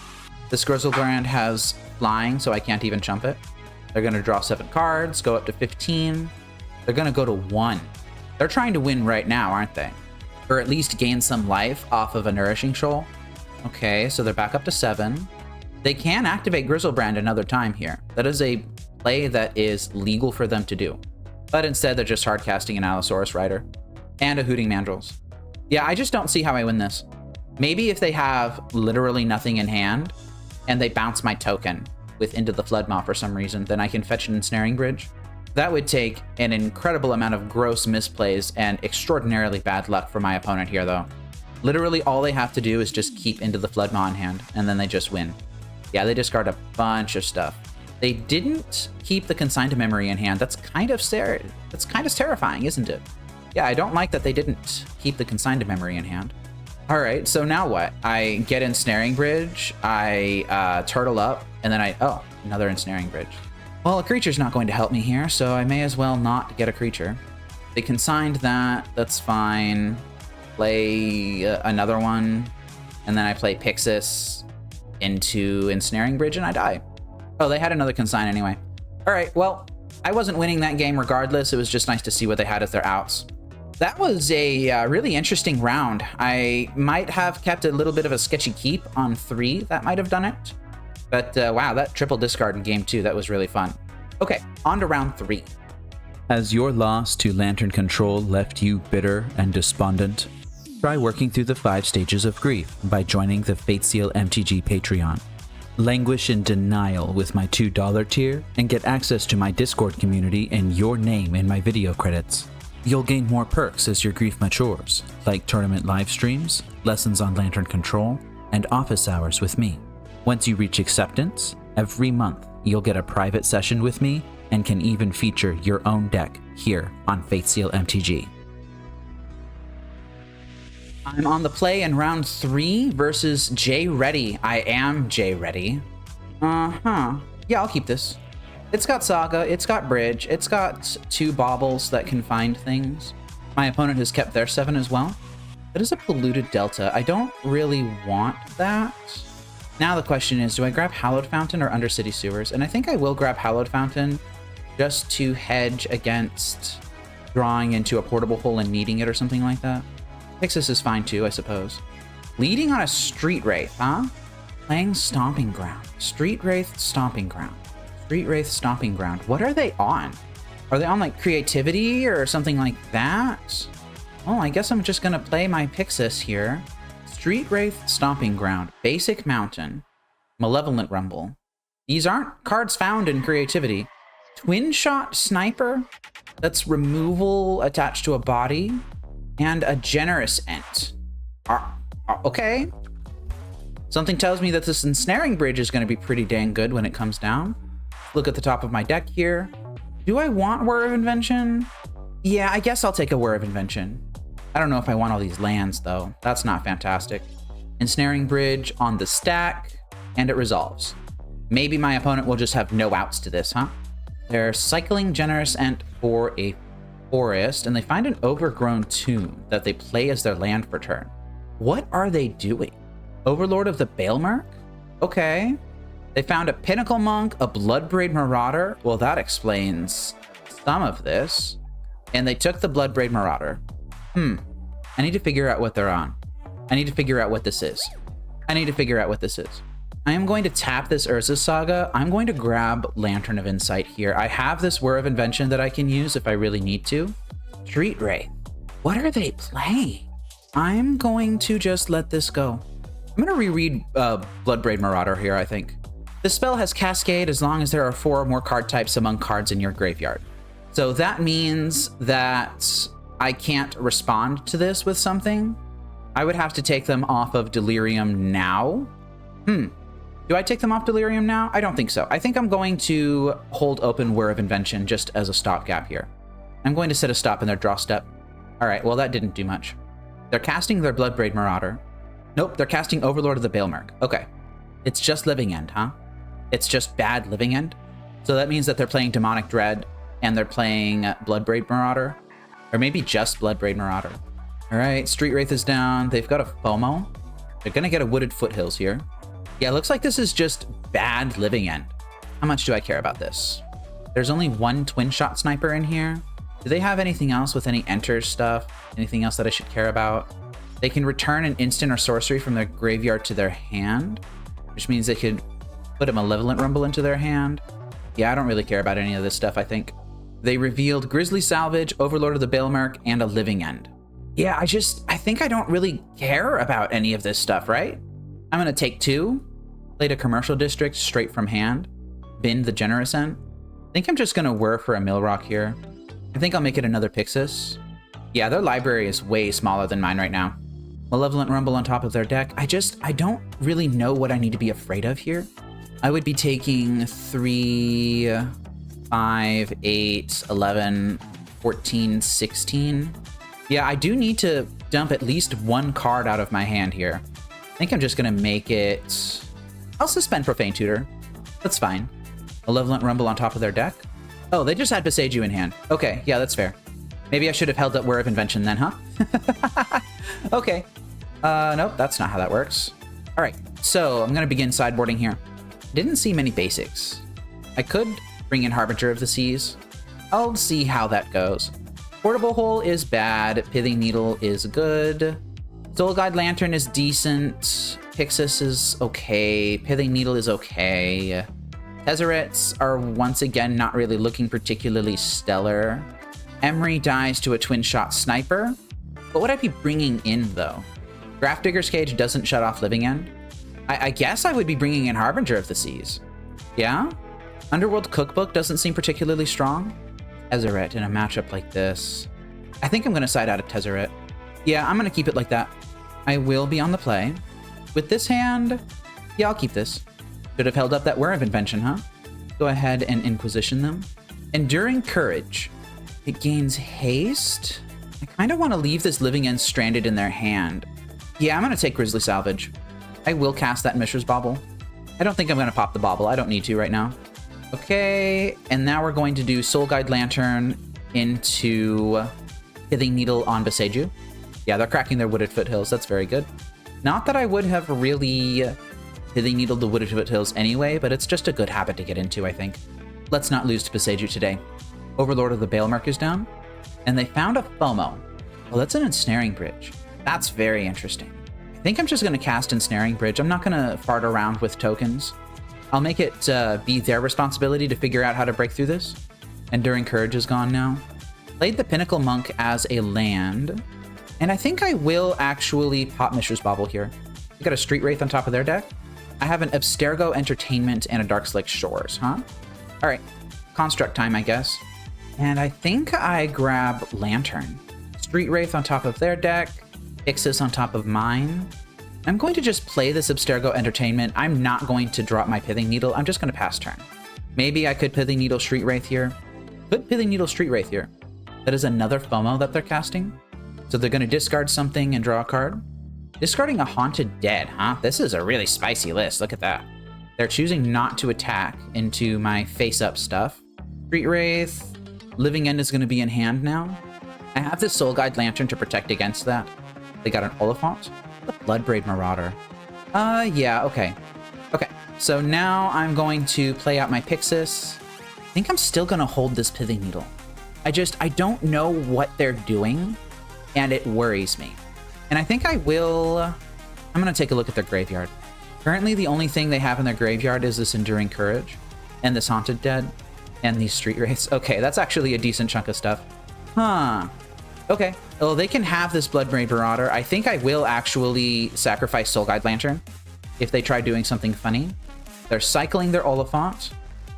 This Grishoalbrand has flying, so I can't even chump it. They're going to draw 7 cards, go up to 15. They're going to go to 1. They're trying to win right now, aren't they? Or at least gain some life off of a Nourishing Shoal. Okay, so they're back up to 7. They can activate Grishoalbrand another time here. That is a play that is legal for them to do. But instead, they're just hard casting an Allosaurus Rider and a Hooting Mandrills. Yeah, I just don't see how I win this. Maybe if they have literally nothing in hand and they bounce my token with Into the Flood Maw for some reason, then I can fetch an Ensnaring Bridge. That would take an incredible amount of gross misplays and extraordinarily bad luck for my opponent here, though. Literally, all they have to do is just keep Into the Flood Maw in hand, and then they just win. Yeah, they discard a bunch of stuff. They didn't keep the Consign to Memory in hand. That's kind of terrifying, isn't it? Yeah, I don't like that they didn't keep the Consign to Memory in hand. All right, so now what? I get Ensnaring Bridge, I turtle up, and then oh, another Ensnaring Bridge. Well, a creature's not going to help me here, so I may as well not get a creature. They consigned that, that's fine. Play another one, and then I play Pyxis into Ensnaring Bridge, and I die. Oh, they had another consign anyway. All right, well, I wasn't winning that game regardless. It was just nice to see what they had as their outs. That was a really interesting round. I might have kept a little bit of a sketchy keep on 3. That might have done it. But wow, that triple discard in game 2, that was really fun. Okay, on to round 3. Has your loss to Lantern Control left you bitter and despondent? Try working through the 5 stages of grief by joining the Fateseal MTG Patreon. Languish in denial with my $2 tier and get access to my Discord community and your name in my video credits. You'll gain more perks as your grief matures, like tournament live streams, lessons on Lantern Control, and office hours with me. Once you reach acceptance, every month you'll get a private session with me and can even feature your own deck here on Fateseal MTG. I'm on the play in round 3 versus jready. I am jready. Yeah, I'll keep this. It's got Saga, it's got Bridge, it's got 2 baubles that can find things. My opponent has kept their 7 as well. That is a Polluted Delta. I don't really want that. Now the question is, do I grab Hallowed Fountain or Undercity Sewers? And I think I will grab Hallowed Fountain just to hedge against drawing into a portable hole and needing it or something like that. Pyxis is fine too, I suppose. Leading on a Street Wraith, huh? Playing Stomping Ground. Street Wraith, Stomping Ground. Street Wraith, Stomping Ground. What are they on? Are they on like Creativity or something like that? Well, I guess I'm just gonna play my Pyxis here. Street Wraith, Stomping Ground, Basic Mountain, Malevolent Rumble. These aren't cards found in creativity. Twin Shot Sniper, that's removal attached to a body, and a Generous Ent. Okay. Something tells me that this Ensnaring Bridge is going to be pretty dang good when it comes down. Look at the top of my deck here. Do I want Whir of Invention? Yeah, I guess I'll take a Whir of Invention. I don't know if I want all these lands, though. That's not fantastic. Ensnaring Bridge on the stack, and it resolves. Maybe my opponent will just have no outs to this, huh? They're cycling Generous Ent for a forest, and they find an overgrown tomb that they play as their land for turn. What are they doing? Overlord of the Balemark? Okay. They found a Pinnacle Monk, a Bloodbraid Marauder. Well, that explains some of this. And they took the Bloodbraid Marauder. I need to figure out what they're on. I need to figure out what this is. I am going to tap this Urza's Saga. I'm going to grab Lantern of Insight here. I have this Whir of Invention that I can use if I really need to. Street Wraith. What are they playing? I'm going to just let this go. I'm going to reread Bloodbraid Marauder here, I think. The spell has Cascade as long as there are 4 or more card types among cards in your graveyard. So that means that I can't respond to this with something. I would have to take them off of Delirium now. Do I take them off Delirium now? I don't think so. I think I'm going to hold open Whir of Invention just as a stopgap here. I'm going to set a stop in their draw step. All right, well, that didn't do much. They're casting their Bloodbraid Marauder. Nope, they're casting Overlord of the Balemark. Okay. It's just Living End, huh? It's just bad Living End? So that means that they're playing Demonic Dread and they're playing Bloodbraid Marauder. Or maybe just Bloodbraid Marauder. All right, Street Wraith is down. They've got a FOMO. They're going to get a Wooded Foothills here. Yeah, it looks like this is just bad Living End. How much do I care about this? There's only one Twin Shot Sniper in here. Do they have anything else with any Enter stuff? Anything else that I should care about? They can return an instant or sorcery from their graveyard to their hand, which means they could put a Malevolent Rumble into their hand. Yeah, I don't really care about any of this stuff, I think. They revealed Grisly Salvage, Overlord of the Balemark, and a Living End. Yeah, I think I don't really care about any of this stuff, right? I'm going to take 2, played a Commercial District straight from hand, bin the Generous Ent. I think I'm just going to whir for a Millrock here. I think I'll make it another Pyxis. Yeah, their library is way smaller than mine right now. Malevolent Rumble on top of their deck. I don't really know what I need to be afraid of here. I would be taking 3, 5, 8, 11, 14, 16. Yeah, I do need to dump at least 1 card out of my hand here. I think I'm just going to make it... I'll suspend Profane Tutor. That's fine. Malevolent Rumble on top of their deck. Oh, they just had Besage in hand. Okay, yeah, that's fair. Maybe I should have held up Whir of Invention then, huh? Okay. Nope, that's not how that works. All right, so I'm going to begin sideboarding here. Didn't see many basics. I could bring in Harbinger of the Seas. I'll see how that goes. Portable Hole is bad. Pithing Needle is good. Soul Guide Lantern is decent. Pyxis is okay. Pithing Needle is okay. Tezzerets are once again not really looking particularly stellar. Emery dies to a Twin Shot Sniper. What would I be bringing in, though? Grafdigger's Cage doesn't shut off Living End. I guess I would be bringing in Harbinger of the Seas. Yeah? Underworld Cookbook doesn't seem particularly strong. Tezzeret in a matchup like this. I think I'm going to side out of Tezzeret. Yeah, I'm going to keep it like that. I will be on the play. With this hand, yeah, I'll keep this. Should have held up that Whir of Invention, huh? Go ahead and Inquisition them. Enduring Courage. It gains haste. I kind of want to leave this Living End stranded in their hand. Yeah, I'm going to take Grisly Salvage. I will cast that Mishra's Bauble. I don't think I'm going to pop the Bauble. I don't need to right now. Okay, and now we're going to do Soul Guide Lantern into Pithing Needle on Beseju. Yeah, they're cracking their Wooded Foothills. That's very good. Not that I would have really Pithing Needle the Wooded Foothills anyway, but it's just a good habit to get into, I think. Let's not lose to Beseju today. Overlord of the Balemark is down, and they found a FOMO. Well, that's an Ensnaring Bridge. That's very interesting. I think I'm just going to cast Ensnaring Bridge. I'm not going to fart around with tokens. I'll make it be their responsibility to figure out how to break through this. Enduring Courage is gone now. Played the Pinnacle Monk as a land. And I think I will actually pop Mishra's Bauble here. We got a Street Wraith on top of their deck. I have an Abstergo Entertainment and a Darkslick Shores, huh? All right, Construct time, I guess. And I think I grab Lantern. Street Wraith on top of their deck, Pyxis on top of mine. I'm going to just play this Abstergo Entertainment. I'm not going to drop my Pithing Needle. I'm just going to pass turn. Maybe I could Pithing Needle Street Wraith here. Could Pithing Needle Street Wraith here. That is another FOMO that they're casting. So they're going to discard something and draw a card. Discarding a Haunted Dead, huh? This is a really spicy list. Look at that. They're choosing not to attack into my face-up stuff. Street Wraith. Living End is going to be in hand now. I have this Soul Guide Lantern to protect against that. They got an Oliphant. The Bloodbraid Marauder. Yeah, okay. Okay, so now I'm going to play out my Pyxis. I think I'm still going to hold this Pithing Needle. I don't know what they're doing, and it worries me. And I think I will... I'm going to take a look at their graveyard. Currently, the only thing they have in their graveyard is this Enduring Courage, and this Haunted Dead, and these Street Wraiths. Okay, that's actually a decent chunk of stuff. Huh. Okay. Well, they can have this Bloodbraid Marauder. I think I will actually sacrifice Soul Guide Lantern if they try doing something funny. They're cycling their Oliphant.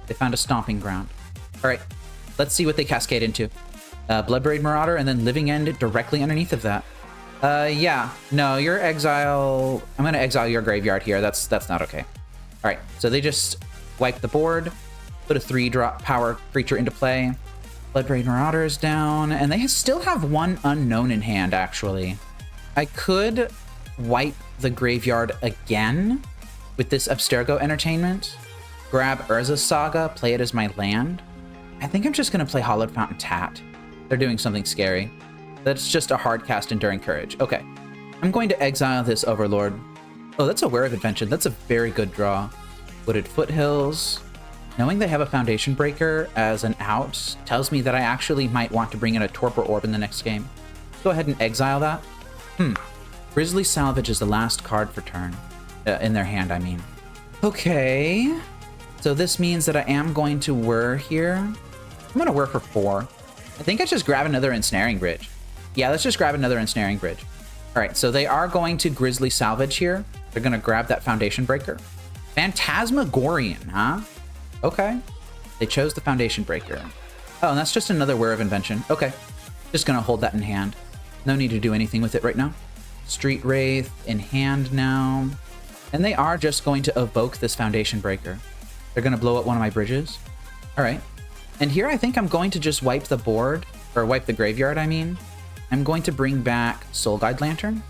They found a Stomping Ground. All right. Let's see what they cascade into. Bloodbraid Marauder and then Living End directly underneath of that. Yeah. No, your exile... I'm going to exile your graveyard here. That's not okay. All right. So they just wipe the board, put a 3-drop power creature into play. Bloodbraid Marauder is down, and they still have one unknown in hand, actually. I could wipe the graveyard again with this Abstergo Entertainment, grab Urza's Saga, play it as my land. I think I'm just going to play Hollowed Fountain tapped. They're doing something scary. That's just a hard cast Enduring Courage. Okay. I'm going to exile this Overlord. Oh, that's a Wear of Invention. That's a very good draw. Wooded Foothills. Knowing they have a Foundation Breaker as an out tells me that I actually might want to bring in a Torpor Orb in the next game. Go ahead and exile that. Grisly Salvage is the last card for turn. In their hand, I mean. Okay. So this means that I am going to whir here. I'm going to whir for 4. I think I just grab another Ensnaring Bridge. Yeah, let's just grab another Ensnaring Bridge. All right, so they are going to Grisly Salvage here. They're going to grab that Foundation Breaker. Phantasmagorian, huh? Okay. They chose the Foundation Breaker. Oh, and that's just another Wear of Invention. Okay. Just gonna hold that in hand. No need to do anything with it right now. Street Wraith in hand now. And they are just going to evoke this Foundation Breaker. They're gonna blow up one of my bridges. All right. And here I think I'm going to just wipe the board, or wipe the graveyard, I mean. I'm going to bring back Soul Guide Lantern.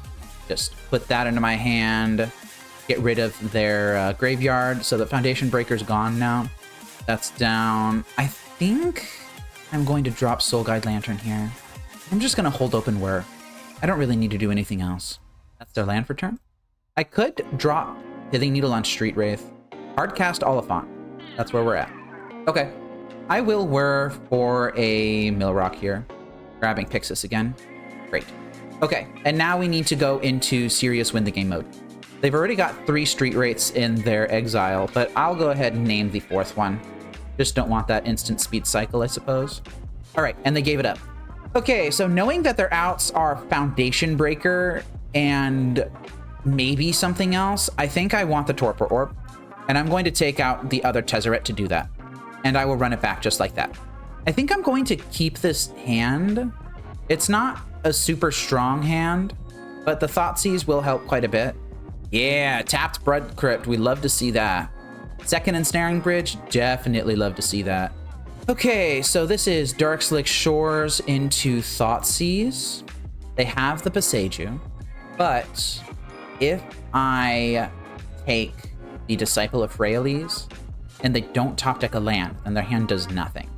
Just put that into my hand. Get rid of their graveyard. So the Foundation Breaker's gone now. That's down. I think I'm going to drop Soul Guide Lantern here. I'm just going to hold open Whir. I don't really need to do anything else. That's their land for turn. I could drop Pithing Needle on Street Wraith. Hardcast Oliphant. That's where we're at. Okay. I will Whir for a Millrock here. Grabbing Pyxis again. Great. Okay. And now we need to go into serious win the game mode. They've already got 3 Street Wraiths in their exile, but I'll go ahead and name the 4th one. Just don't want that instant speed cycle, I suppose. All right, and they gave it up. Okay, so knowing that their outs are Foundation Breaker and maybe something else, I think I want the Torpor Orb, and I'm going to take out the other Tezzeret to do that. And I will run it back just like that. I think I'm going to keep this hand. It's not a super strong hand, but the Thoughtseize will help quite a bit. Yeah, tapped Blood Crypt. We love to see that. Second Ensnaring Bridge. Definitely love to see that. Okay, so this is Darkslick Shores into Thoughtseize. They have the Passeju, but if I take the Disciple of Freyalise and they don't top deck a land, then their hand does nothing.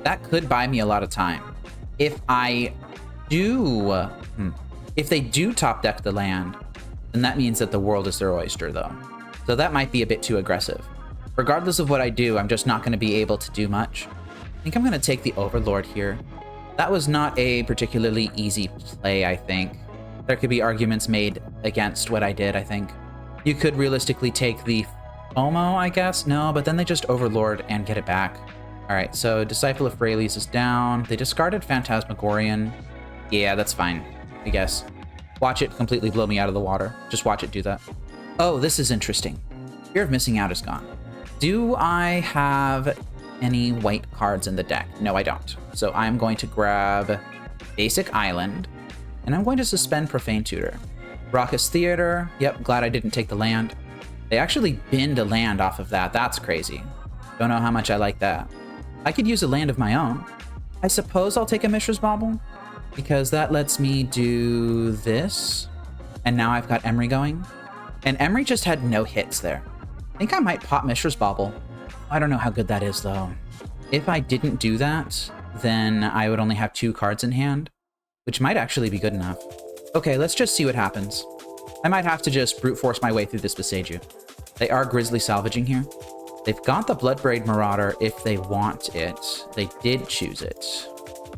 That could buy me a lot of time. If I do... if they do top deck the land, then that means that the world is their oyster, though. So that might be a bit too aggressive. Regardless of what I do, I'm just not going to be able to do much. I think I'm going to take the Overlord here. That was not a particularly easy play, I think. There could be arguments made against what I did, I think. You could realistically take the FOMO, I guess? No, but then they just Overlord and get it back. All right, so Disciple of Freyalise is down. They discarded Phantasmagorian. Yeah, that's fine, I guess. Watch it completely blow me out of the water. Just watch it do that. Oh, this is interesting. Fear of missing out is gone. Do I have any white cards in the deck? No, I don't. So I'm going to grab Basic Island, and I'm going to suspend Profane Tutor. Raucous Theater. Yep, glad I didn't take the land. They actually binned a land off of that. That's crazy. Don't know how much I like that. I could use a land of my own. I suppose I'll take a Mishra's Bauble, because that lets me do this. And now I've got Emery going. And Emery just had no hits there. I think I might pop Mishra's Bauble. I don't know how good that is, though. If I didn't do that, then I would only have 2 cards in hand, which might actually be good enough. Okay, let's just see what happens. I might have to just brute force my way through this Boseiju. They are Grizzly salvaging here. They've got the Bloodbraid Marauder if they want it. They did choose it.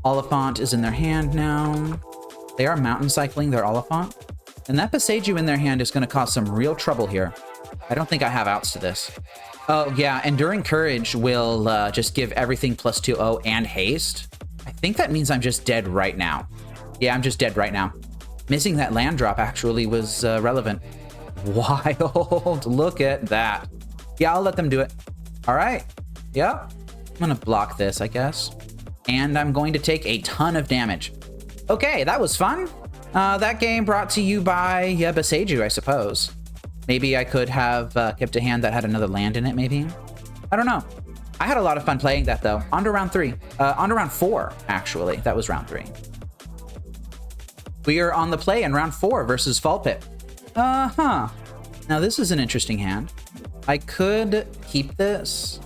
Oliphant is in their hand now. They are mountain cycling their Oliphant. And that Boseiju in their hand is going to cause some real trouble here. I don't think I have outs to this. Oh, yeah, Enduring Courage will just give everything plus 2/0 and haste. I think that means I'm just dead right now. Yeah, I'm just dead right now. Missing that land drop actually was relevant. Wild. Look at that. Yeah, I'll let them do it. All right. Yeah. I'm going to block this, I guess. And I'm going to take a ton of damage. Okay, that was fun. That game brought to you by Boseiju, I suppose. Maybe I could have kept a hand that had another land in it, maybe? I don't know. I had a lot of fun playing that, though. On to round 3. On to round 4, actually. That was round 3. We are on the play in round 4 versus Folpip. Now, this is an interesting hand. I could keep this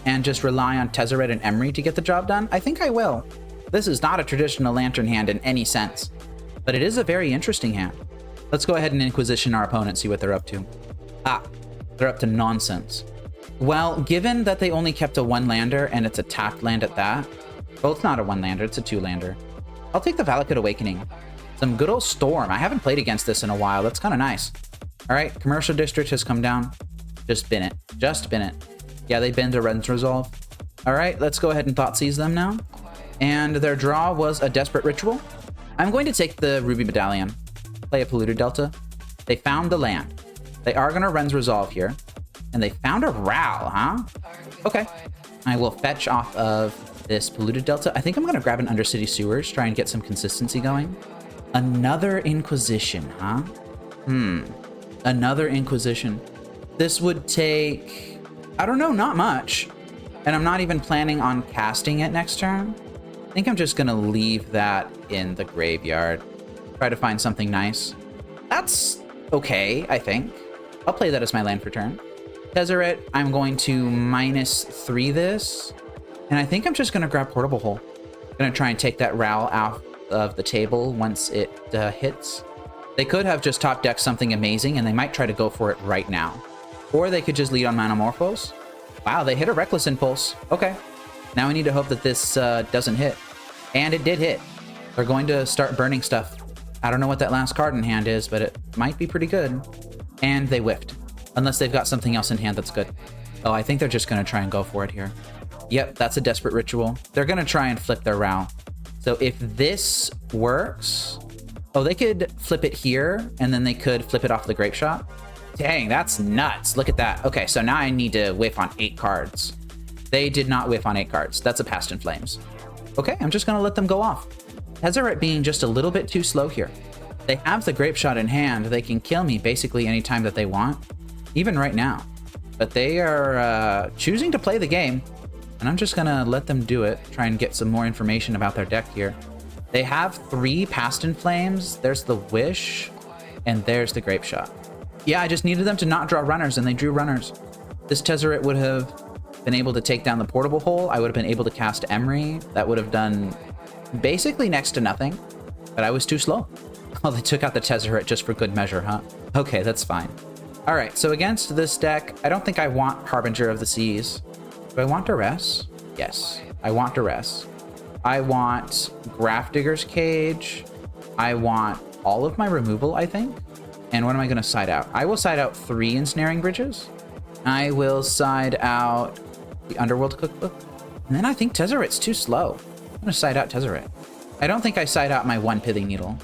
and just rely on Tezzeret and Emery to get the job done. I think I will. This is not a traditional Lantern hand in any sense, but it is a very interesting hand. Let's go ahead and Inquisition our opponent, see what they're up to. They're up to nonsense. Well, given that they only kept a 1-lander and it's a tapped land at that, well, it's not a 1-lander, it's a 2-lander. I'll take the Valakut Awakening. Some good old Storm. I haven't played against this in a while. That's kind of nice. All right, Commercial District has come down. Just bin it. Just bin it. Yeah, they binned a Ren's Resolve. All right, let's go ahead and Thoughtseize them now. And their draw was a Desperate Ritual. I'm going to take the Ruby Medallion. Play a Polluted Delta. They found the land. They are going to Ren's Resolve here. And they found a Ral, huh? Okay. I will fetch off of this Polluted Delta. I think I'm going to grab an Undercity Sewers, try and get some consistency going. Another Inquisition, huh? Another Inquisition. This would take, I don't know, not much. And I'm not even planning on casting it next turn. I think I'm just going to leave that in the graveyard. Try to find something nice. That's okay, I think. I'll play that as my land for turn. Tezzeret, I'm going to -3 this. And I think I'm just going to grab Portable Hole. I'm going to try and take that Ral out of the table once it hits. They could have just top decked something amazing, and they might try to go for it right now. Or they could just lead on Manamorphose. Wow, they hit a Reckless Impulse. Okay. Now we need to hope that this doesn't hit. And it did hit. They're going to start burning stuff. I don't know what that last card in hand is, but it might be pretty good. And they whiffed. Unless they've got something else in hand that's good. Oh, I think they're just going to try and go for it here. Yep, that's a Desperate Ritual. They're going to try and flip their Ral. So if this works... Oh, they could flip it here, and then they could flip it off the Grape Shot. Dang, that's nuts. Look at that. Okay, so now I need to whiff on 8 cards. They did not whiff on 8 cards. That's a Past in Flames. Okay, I'm just going to let them go off. Tezzeret being just a little bit too slow here. They have the Grape Shot in hand. They can kill me basically anytime that they want, even right now. But they are choosing to play the game, and I'm just going to let them do it, try and get some more information about their deck here. They have 3 Past in Flames. There's the Wish, and there's the Grape Shot. Yeah, I just needed them to not draw runners, and they drew runners. This Tezzeret would have been able to take down the Portable Hole. I would have been able to cast Emery. That would have done basically next to nothing, but I was too slow. Oh, they took out the Tezzeret just for good measure, huh? Okay, that's fine. All right, so against this deck, I don't think I want Harbinger of the Seas. Do I want Duress? Yes, I want Duress. I want Grafdigger's Cage. I want all of my removal, I think. And what am I going to side out? I will side out 3 Ensnaring Bridges. I will side out the Underworld Cookbook. And then I think Tezzeret's too slow. I'm going to side out Tezzeret. I don't think I side out my 1 Pithing Needle.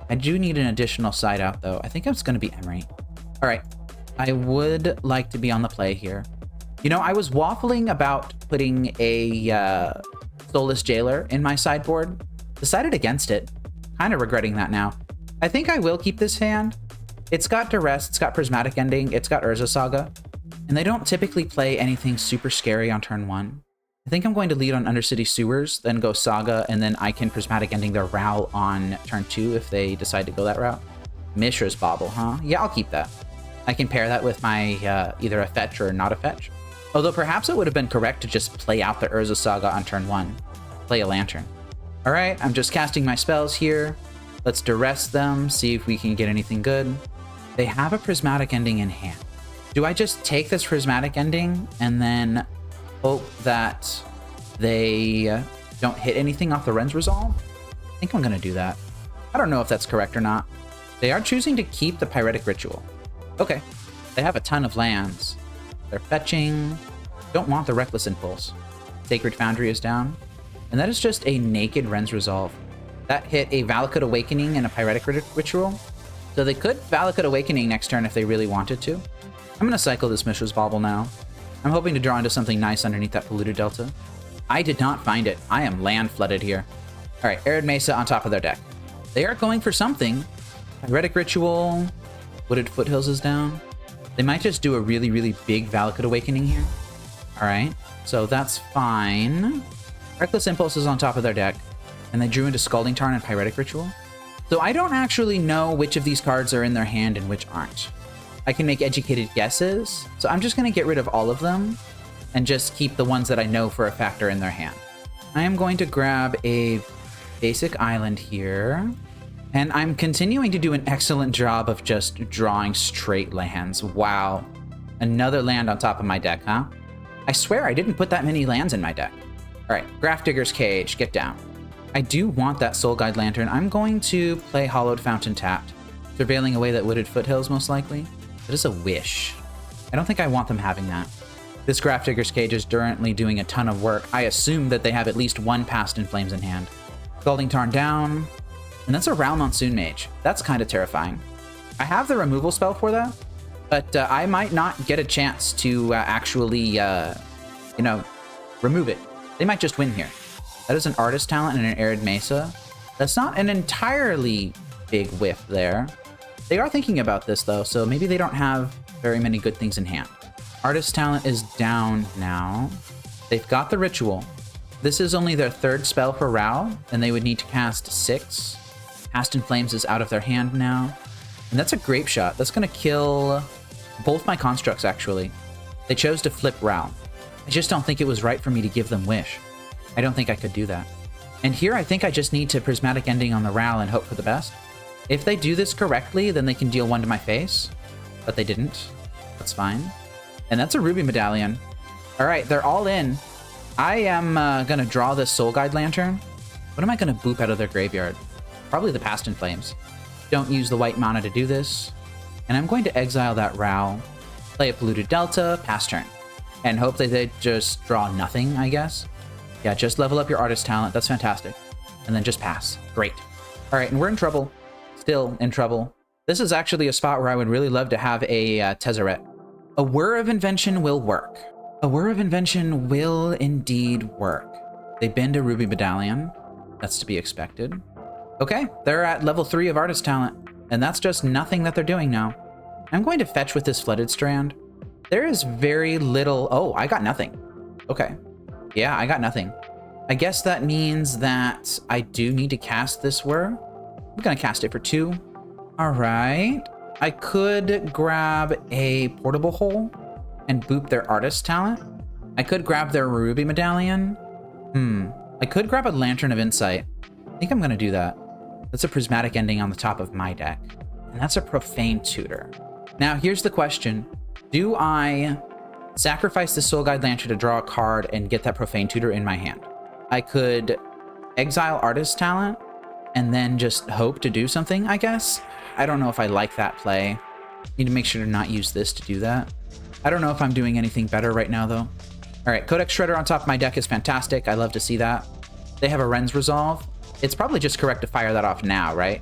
I do need an additional side out, though. I think it's going to be Emery. All right. I would like to be on the play here. You know, I was waffling about putting a Soulless Jailer in my sideboard. Decided against it. Kind of regretting that now. I think I will keep this hand. It's got Duress, it's got Prismatic Ending, it's got Urza Saga. And they don't typically play anything super scary on turn 1. I think I'm going to lead on Undercity Sewers, then go Saga, and then I can Prismatic Ending their Ral on turn 2 if they decide to go that route. Mishra's Bauble, huh? Yeah, I'll keep that. I can pair that with my either a fetch or not a fetch. Although perhaps it would have been correct to just play out the Urza Saga on turn 1. Play a Lantern. Alright, I'm just casting my spells here. Let's Duress them, see if we can get anything good. They have a Prismatic Ending in hand. Do I just take this Prismatic Ending and then hope that they don't hit anything off the Ren's Resolve? I think I'm going to do that. I don't know if that's correct or not. They are choosing to keep the Pyretic Ritual. Okay. They have a ton of lands. They're fetching. Don't want the Reckless Impulse. Sacred Foundry is down. And that is just a naked Ren's Resolve. That hit a Valakut Awakening and a Pyretic Ritual. So they could Valakut Awakening next turn if they really wanted to. I'm going to cycle this Mishra's Bauble now. I'm hoping to draw into something nice underneath that Polluted Delta. I did not find it. I am land flooded here. Alright, Arid Mesa on top of their deck. They are going for something. Pyretic Ritual. Wooded Foothills is down. They might just do a really, really big Valakut Awakening here. Alright, so that's fine. Reckless Impulse is on top of their deck. And they drew into Scalding Tarn and Pyretic Ritual. So I don't actually know which of these cards are in their hand and which aren't. I can make educated guesses, so I'm just going to get rid of all of them and just keep the ones that I know for a fact are in their hand. I am going to grab a basic island here, and I'm continuing to do an excellent job of just drawing straight lands. Wow. Another land on top of my deck, huh? I swear I didn't put that many lands in my deck. All right, Grafdigger's Cage, get down. I do want that Soul Guide Lantern. I'm going to play Hollowed Fountain tapped, surveilling away that Wooded Foothills most likely. That is a wish. I don't think I want them having that. This Grafdigger's Cage is currently doing a ton of work. I assume that they have at least one Past in Flames in hand. Scalding Tarn down, and that's a Ral Monsoon Mage. That's kind of terrifying. I have the removal spell for that, but I might not get a chance to actually, remove it. They might just win here. That is an Artist Talent and an Arid Mesa. That's not an entirely big whiff there. They are thinking about this, though, so maybe they don't have very many good things in hand. Artist Talent is down now. They've got the Ritual. This is only their third spell for Ral, and they would need to cast 6. Past in Flames is out of their hand now. And that's a Grape Shot. That's going to kill both my constructs, actually. They chose to flip Ral. I just don't think it was right for me to give them Wish. I don't think I could do that. And here I think I just need to Prismatic Ending on the Ral and hope for the best. If they do this correctly, then they can deal 1 to my face. But they didn't. That's fine. And that's a Ruby Medallion. Alright, they're all in. I am going to draw this Soul Guide Lantern. What am I going to boop out of their graveyard? Probably the Past in Flames. Don't use the white mana to do this. And I'm going to exile that Ral, play a Polluted Delta, pass turn. And hope that they just draw nothing, I guess. Yeah, just level up your Artist Talent. That's fantastic. And then just pass. Great. All right, and we're in trouble. Still in trouble. This is actually a spot where I would really love to have a Tezzeret. A Whir of Invention will work. A Whir of Invention will indeed work. They bend a Ruby Medallion. That's to be expected. Okay, they're at level 3 of Artist Talent. And that's just nothing that they're doing now. I'm going to fetch with this Flooded Strand. There is very little... Oh, I got nothing. Okay. Yeah, I got nothing. I guess that means that I do need to cast this Whir. I'm going to cast it for 2. All right. I could grab a Portable Hole and boop their Artist Talent. I could grab their Ruby Medallion. I could grab a Lantern of Insight. I think I'm going to do that. That's a Prismatic Ending on the top of my deck. And that's a Profane Tutor. Now, here's the question. Do I sacrifice the Soul Guide Lantern to draw a card and get that Profane Tutor in my hand? I could exile Artist Talent and then just hope to do something, I guess. I don't know if I like that play. Need to make sure to not use this to do that. I don't know if I'm doing anything better right now, though. All right, Codex Shredder on top of my deck is fantastic. I love to see that. They have a Ren's Resolve. It's probably just correct to fire that off now, right?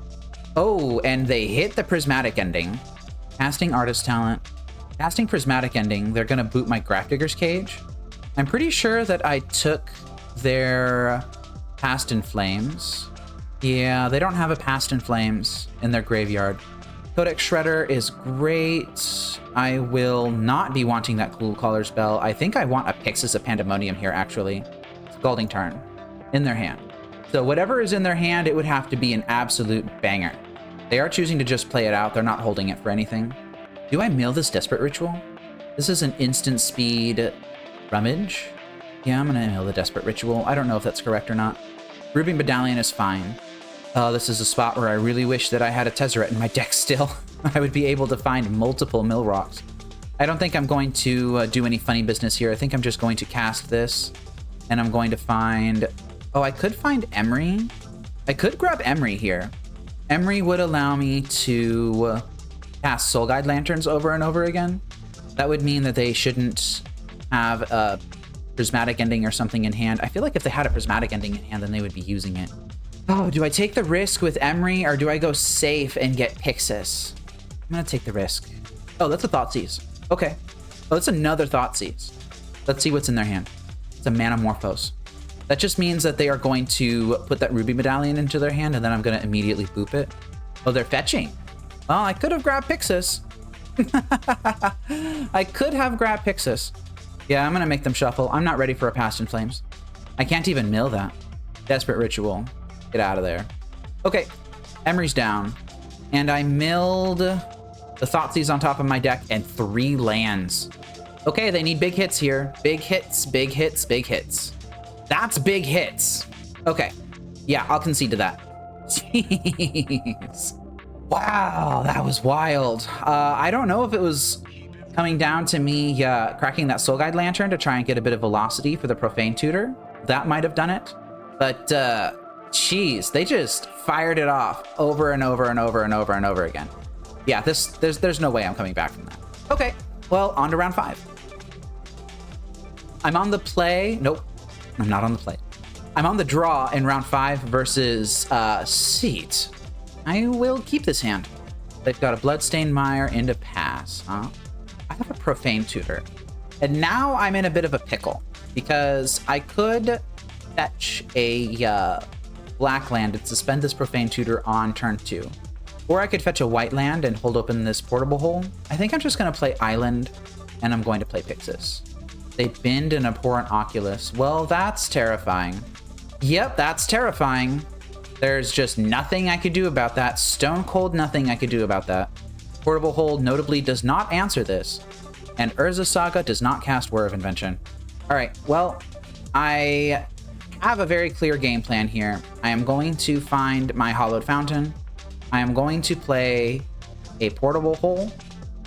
Oh, and they hit the Prismatic Ending. Casting Artist Talent. Casting Prismatic Ending, they're going to boot my Grafdigger's Cage. I'm pretty sure that I took their Past in Flames. Yeah, they don't have a Past in Flames in their graveyard. Codex Shredder is great. I will not be wanting that Cool Collar spell. I think I want a Pyxis of Pandemonium here, actually. Scalding Tarn in their hand. So whatever is in their hand, it would have to be an absolute banger. They are choosing to just play it out. They're not holding it for anything. Do I mill this Desperate Ritual? This is an instant speed Rummage. Yeah, I'm gonna mill the Desperate Ritual. I don't know if that's correct or not. Ruby Medallion is fine. This is a spot where I really wish that I had a Tezzeret in my deck still. I would be able to find multiple mill rocks. I don't think I'm going to do any funny business here. I think I'm just going to cast this, and I'm going to find... Oh, I could find Emery. I could grab Emery here. Emery would allow me to cast Soul Guide Lanterns over and over again. That would mean that they shouldn't have a Prismatic Ending or something in hand. I feel like if they had a Prismatic Ending in hand, then they would be using it. Oh, do I take the risk with Emery, or do I go safe and get Pyxis? I'm gonna take the risk. Oh, that's a Thoughtseize. Okay. Oh, that's another Thoughtseize. Let's see what's in their hand. It's a Manamorphose. That just means that they are going to put that Ruby Medallion into their hand, and then I'm gonna immediately boop it. Oh, they're fetching. Well, I could have grabbed Pyxis. I could have grabbed Pyxis. Yeah, I'm gonna make them shuffle. I'm not ready for a Past in Flames. I can't even mill that. Desperate Ritual. Get out of there. Okay, Emery's down. And I milled the Thoughtseize on top of my deck and 3 lands. Okay, they need big hits here. Big hits, big hits, big hits. That's big hits. Okay, yeah, I'll concede to that. Jeez. Wow, that was wild. I don't know if it was coming down to me cracking that Soul Guide Lantern to try and get a bit of velocity for the Profane Tutor. That might have done it. But, jeez, they just fired it off over and over and over and over and over again. Yeah, there's no way I'm coming back from that. Okay, well, on to round 5. I'm on the play. Nope, I'm not on the play. I'm on the draw in round 5 versus Syht. I will keep this hand. They've got a Bloodstained Mire into pass, huh? I have a Profane Tutor. And now I'm in a bit of a pickle because I could fetch a black land and suspend this Profane Tutor on turn 2. Or I could fetch a white land and hold open this Portable Hole. I think I'm just going to play Island, and I'm going to play Pyxis. They binned an Abhorrent Oculus. Well, that's terrifying. Yep, that's terrifying. There's just nothing I could do about that. Stone cold nothing I could do about that. Portable Hole notably does not answer this, and Urza Saga does not cast Whir of Invention. All right, well, I have a very clear game plan here. I am going to find my Hallowed Fountain. I am going to play a Portable Hole.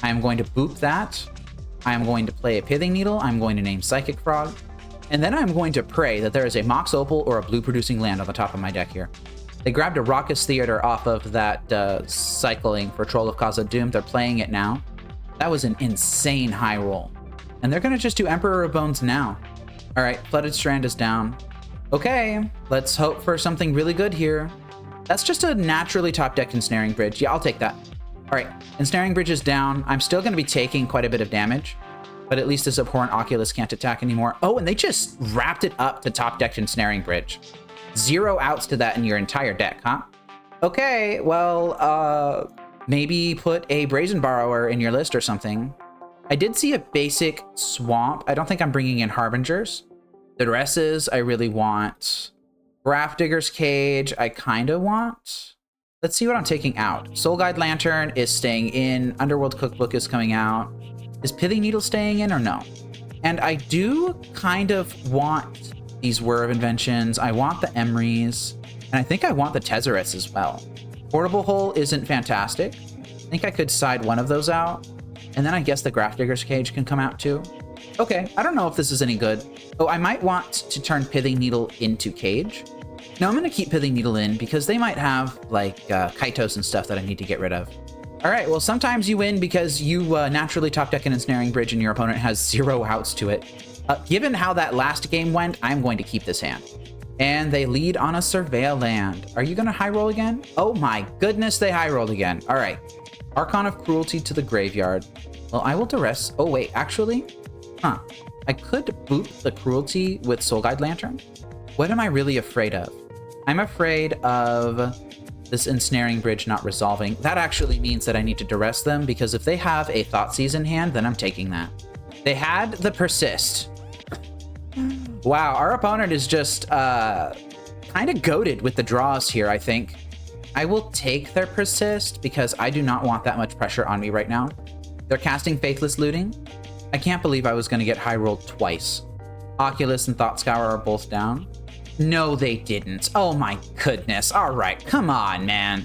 I am going to boop that. I am going to play a Pithing Needle. I'm going to name Psychic Frog. And then I'm going to pray that there is a Mox Opal or a blue producing land on the top of my deck here. They grabbed a Raucous Theater off of that cycling for Troll of Khazad Doom. They're playing it now. That was an insane high roll. And they're going to just do Emperor of Bones now. All right, Flooded Strand is down. Okay, let's hope for something really good here. That's just a naturally top deck Ensnaring Bridge. Yeah, I'll take that. All right, Ensnaring Bridge is down. I'm still going to be taking quite a bit of damage, but at least this Abhorrent Oculus can't attack anymore. Oh, and they just wrapped it up to top deck Ensnaring Bridge. 0 outs to that in your entire deck, huh? Okay, well, maybe put a Brazen Borrower in your list or something. I did see a basic Swamp. I don't think I'm bringing in Harbingers. The dresses I really want. Grafdigger's Cage I kind of want. Let's see what I'm taking out. Soul Guide Lantern is staying in. Underworld Cookbook is coming out. Is Pithing Needle staying in or no? And I do kind of want these Whir of Inventions. I want the Emrys. And I think I want the Tezzerets as well. Portable Hole isn't fantastic. I think I could side one of those out. And then I guess the Grafdigger's Cage can come out too. Okay, I don't know if this is any good. Oh, I might want to turn Pithing Needle into Cage. No, I'm going to keep Pithing Needle in because they might have like Kaitos and stuff that I need to get rid of. All right, well, sometimes you win because you naturally top deck an Ensnaring Bridge and your opponent has 0 outs to it. Given how that last game went, I'm going to keep this hand. And they lead on a Surveil land. Are you going to high roll again? Oh my goodness, they high rolled again. All right. Archon of Cruelty to the graveyard. Well, I will duress. Oh, wait, actually? Huh. I could boot the Cruelty with Soul Guide Lantern. What am I really afraid of? I'm afraid of this Ensnaring Bridge not resolving. That actually means that I need to duress them, because if they have a Thoughtseize in hand, then I'm taking that. They had the Persist. Wow, our opponent is just kind of goated with the draws here, I think. I will take their Persist because I do not want that much pressure on me right now. They're casting Faithless Looting. I can't believe I was going to get high rolled twice. Oculus and Thought Scour are both down. No, they didn't. Oh my goodness. All right, come on, man.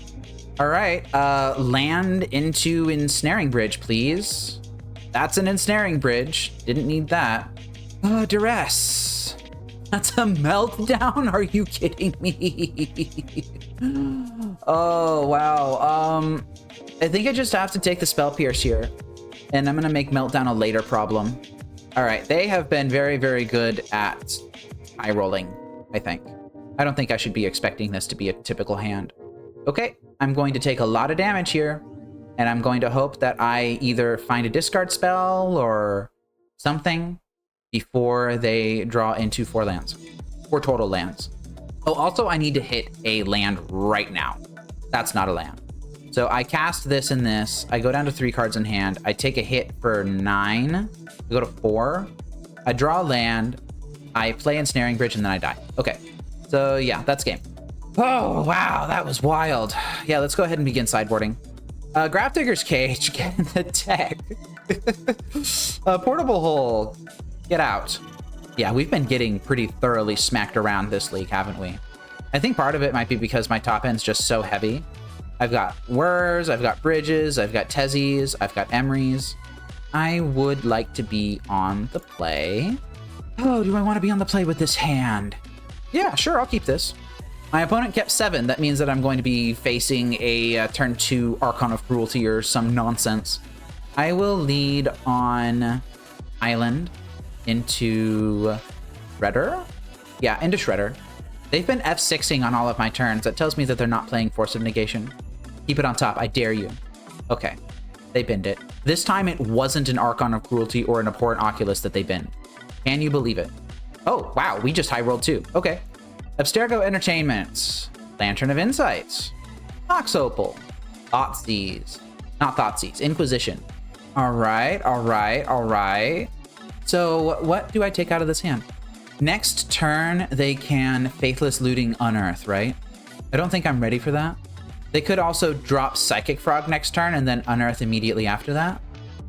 All right, land into Ensnaring Bridge, please. That's an Ensnaring Bridge. Didn't need that. Duress. That's a meltdown? Are you kidding me? Oh, wow. I think I just have to take the Spell Pierce here. And I'm going to make Meltdown a later problem. All right, they have been very, very good at high rolling, I think. I don't think I should be expecting this to be a typical hand. Okay, I'm going to take a lot of damage here. And I'm going to hope that I either find a discard spell or something before they draw into 4 lands. 4 total lands. Oh, also, I need to hit a land right now. That's not a land. So I cast this and this. I go down to 3 cards in hand. I take a hit for 9. I go to 4. I draw a land. I play Ensnaring Bridge, and then I die. Okay. So, yeah, that's game. Oh, wow. That was wild. Yeah, let's go ahead and begin sideboarding. Grafdigger's Cage, get in the deck. Portable Hole, get out. Yeah, we've been getting pretty thoroughly smacked around this league, haven't we? I think part of it might be because my top end's just so heavy. I've got Whirs, I've got Bridges, I've got Tezzies, I've got Emrys. I would like to be on the play. Oh, do I want to be on the play with this hand? Yeah, sure, I'll keep this. My opponent kept 7. That means that I'm going to be facing a turn 2 Archon of Cruelty or some nonsense. I will lead on Island into Shredder? Yeah, into Shredder. They've been F6ing on all of my turns. That tells me that they're not playing Force of Negation. Keep it on top. I dare you. Okay. They binned it. This time it wasn't an Archon of Cruelty or an Abhorrent Oculus that they binned. Can you believe it? Oh, wow. We just high rolled too. Okay. Abstergo Entertainment. Lantern of Insights. Nox Opal. Thoughtseize. Not Thoughtseize. Inquisition. All right. All right. All right. So what do I take out of this hand? Next turn, they can Faithless Looting Unearth, right? I don't think I'm ready for that. They could also drop Psychic Frog next turn and then Unearth immediately after that.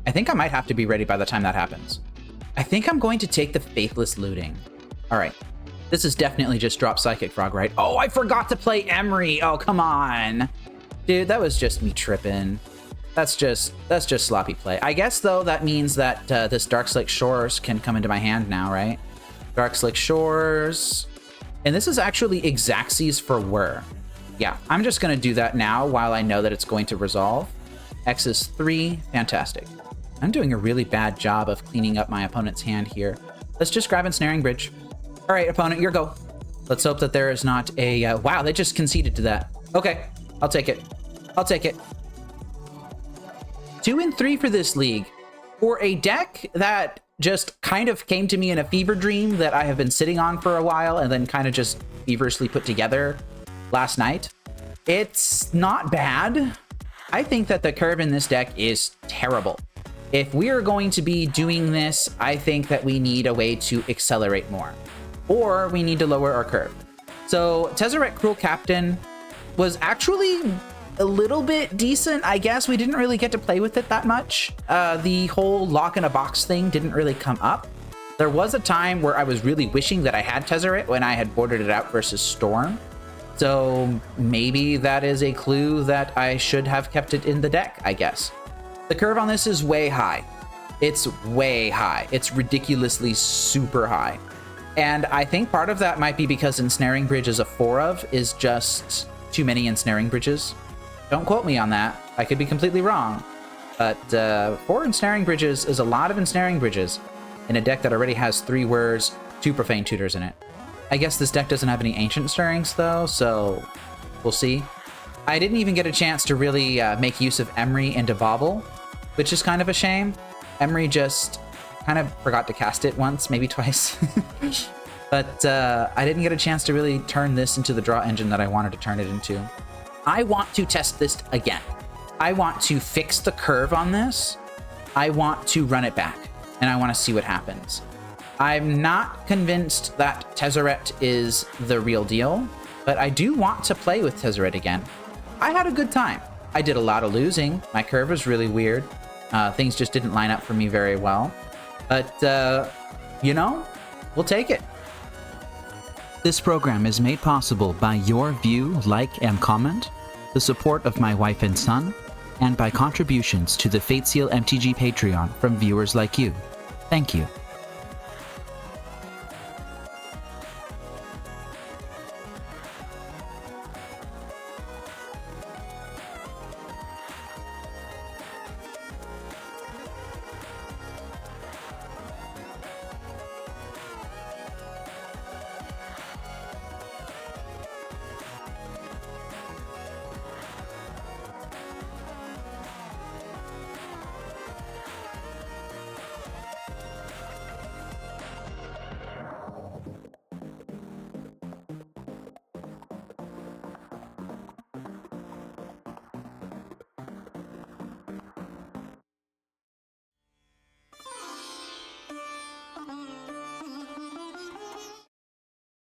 I think I might have to be ready by the time that happens. I think I'm going to take the Faithless Looting. All right. This is definitely just drop Psychic Frog, right? Oh, I forgot to play Emry. Oh, come on. Dude, that was just me tripping. That's just sloppy play. I guess, though, that means that this Darkslick Shores can come into my hand now, right? Darkslick Shores. And this is actually Xaxes for Whir. Yeah, I'm just going to do that now while I know that it's going to resolve. X is 3. Fantastic. I'm doing a really bad job of cleaning up my opponent's hand here. Let's just grab Ensnaring Bridge. All right, opponent, your go. Let's hope that there is not a... wow, they just conceded to that. Okay, I'll take it. I'll take it. 2 and 3 for this league. For a deck that just kind of came to me in a fever dream that I have been sitting on for a while and then kind of just feverishly put together last night. It's not bad. I think that the curve in this deck is terrible. If we are going to be doing this, I think that we need a way to accelerate more. Or we need to lower our curve. So Tezzeret Cruel Captain was actually a little bit decent. I guess we didn't really get to play with it that much. The whole lock in a box thing didn't really come up. There was a time where I was really wishing that I had Tezzeret when I had boarded it out versus Storm. So maybe that is a clue that I should have kept it in the deck, I guess. The curve on this is way high. It's way high. It's ridiculously super high. And I think part of that might be because Ensnaring Bridge is a 4 of is just too many Ensnaring Bridges. Don't quote me on that. I could be completely wrong. But 4 Ensnaring Bridges is a lot of Ensnaring Bridges in a deck that already has 3 Whirs, 2 Profane Tutors in it. I guess this deck doesn't have any Ancient Stirrings, though, so we'll see. I didn't even get a chance to really make use of Emry into Bobble, which is kind of a shame. Emery just kind of forgot to cast it once, maybe twice. But I didn't get a chance to really turn this into the draw engine that I wanted to turn it into. I want to test this again. I want to fix the curve on this. I want to run it back, and I want to see what happens. I'm not convinced that Tezzeret is the real deal, but I do want to play with Tezzeret again. I had a good time. I did a lot of losing. My curve was really weird. Things just didn't line up for me very well. But, you know, we'll take it. This program is made possible by your view, like, and comment, the support of my wife and son, and by contributions to the Fate Seal MTG Patreon from viewers like you. Thank you.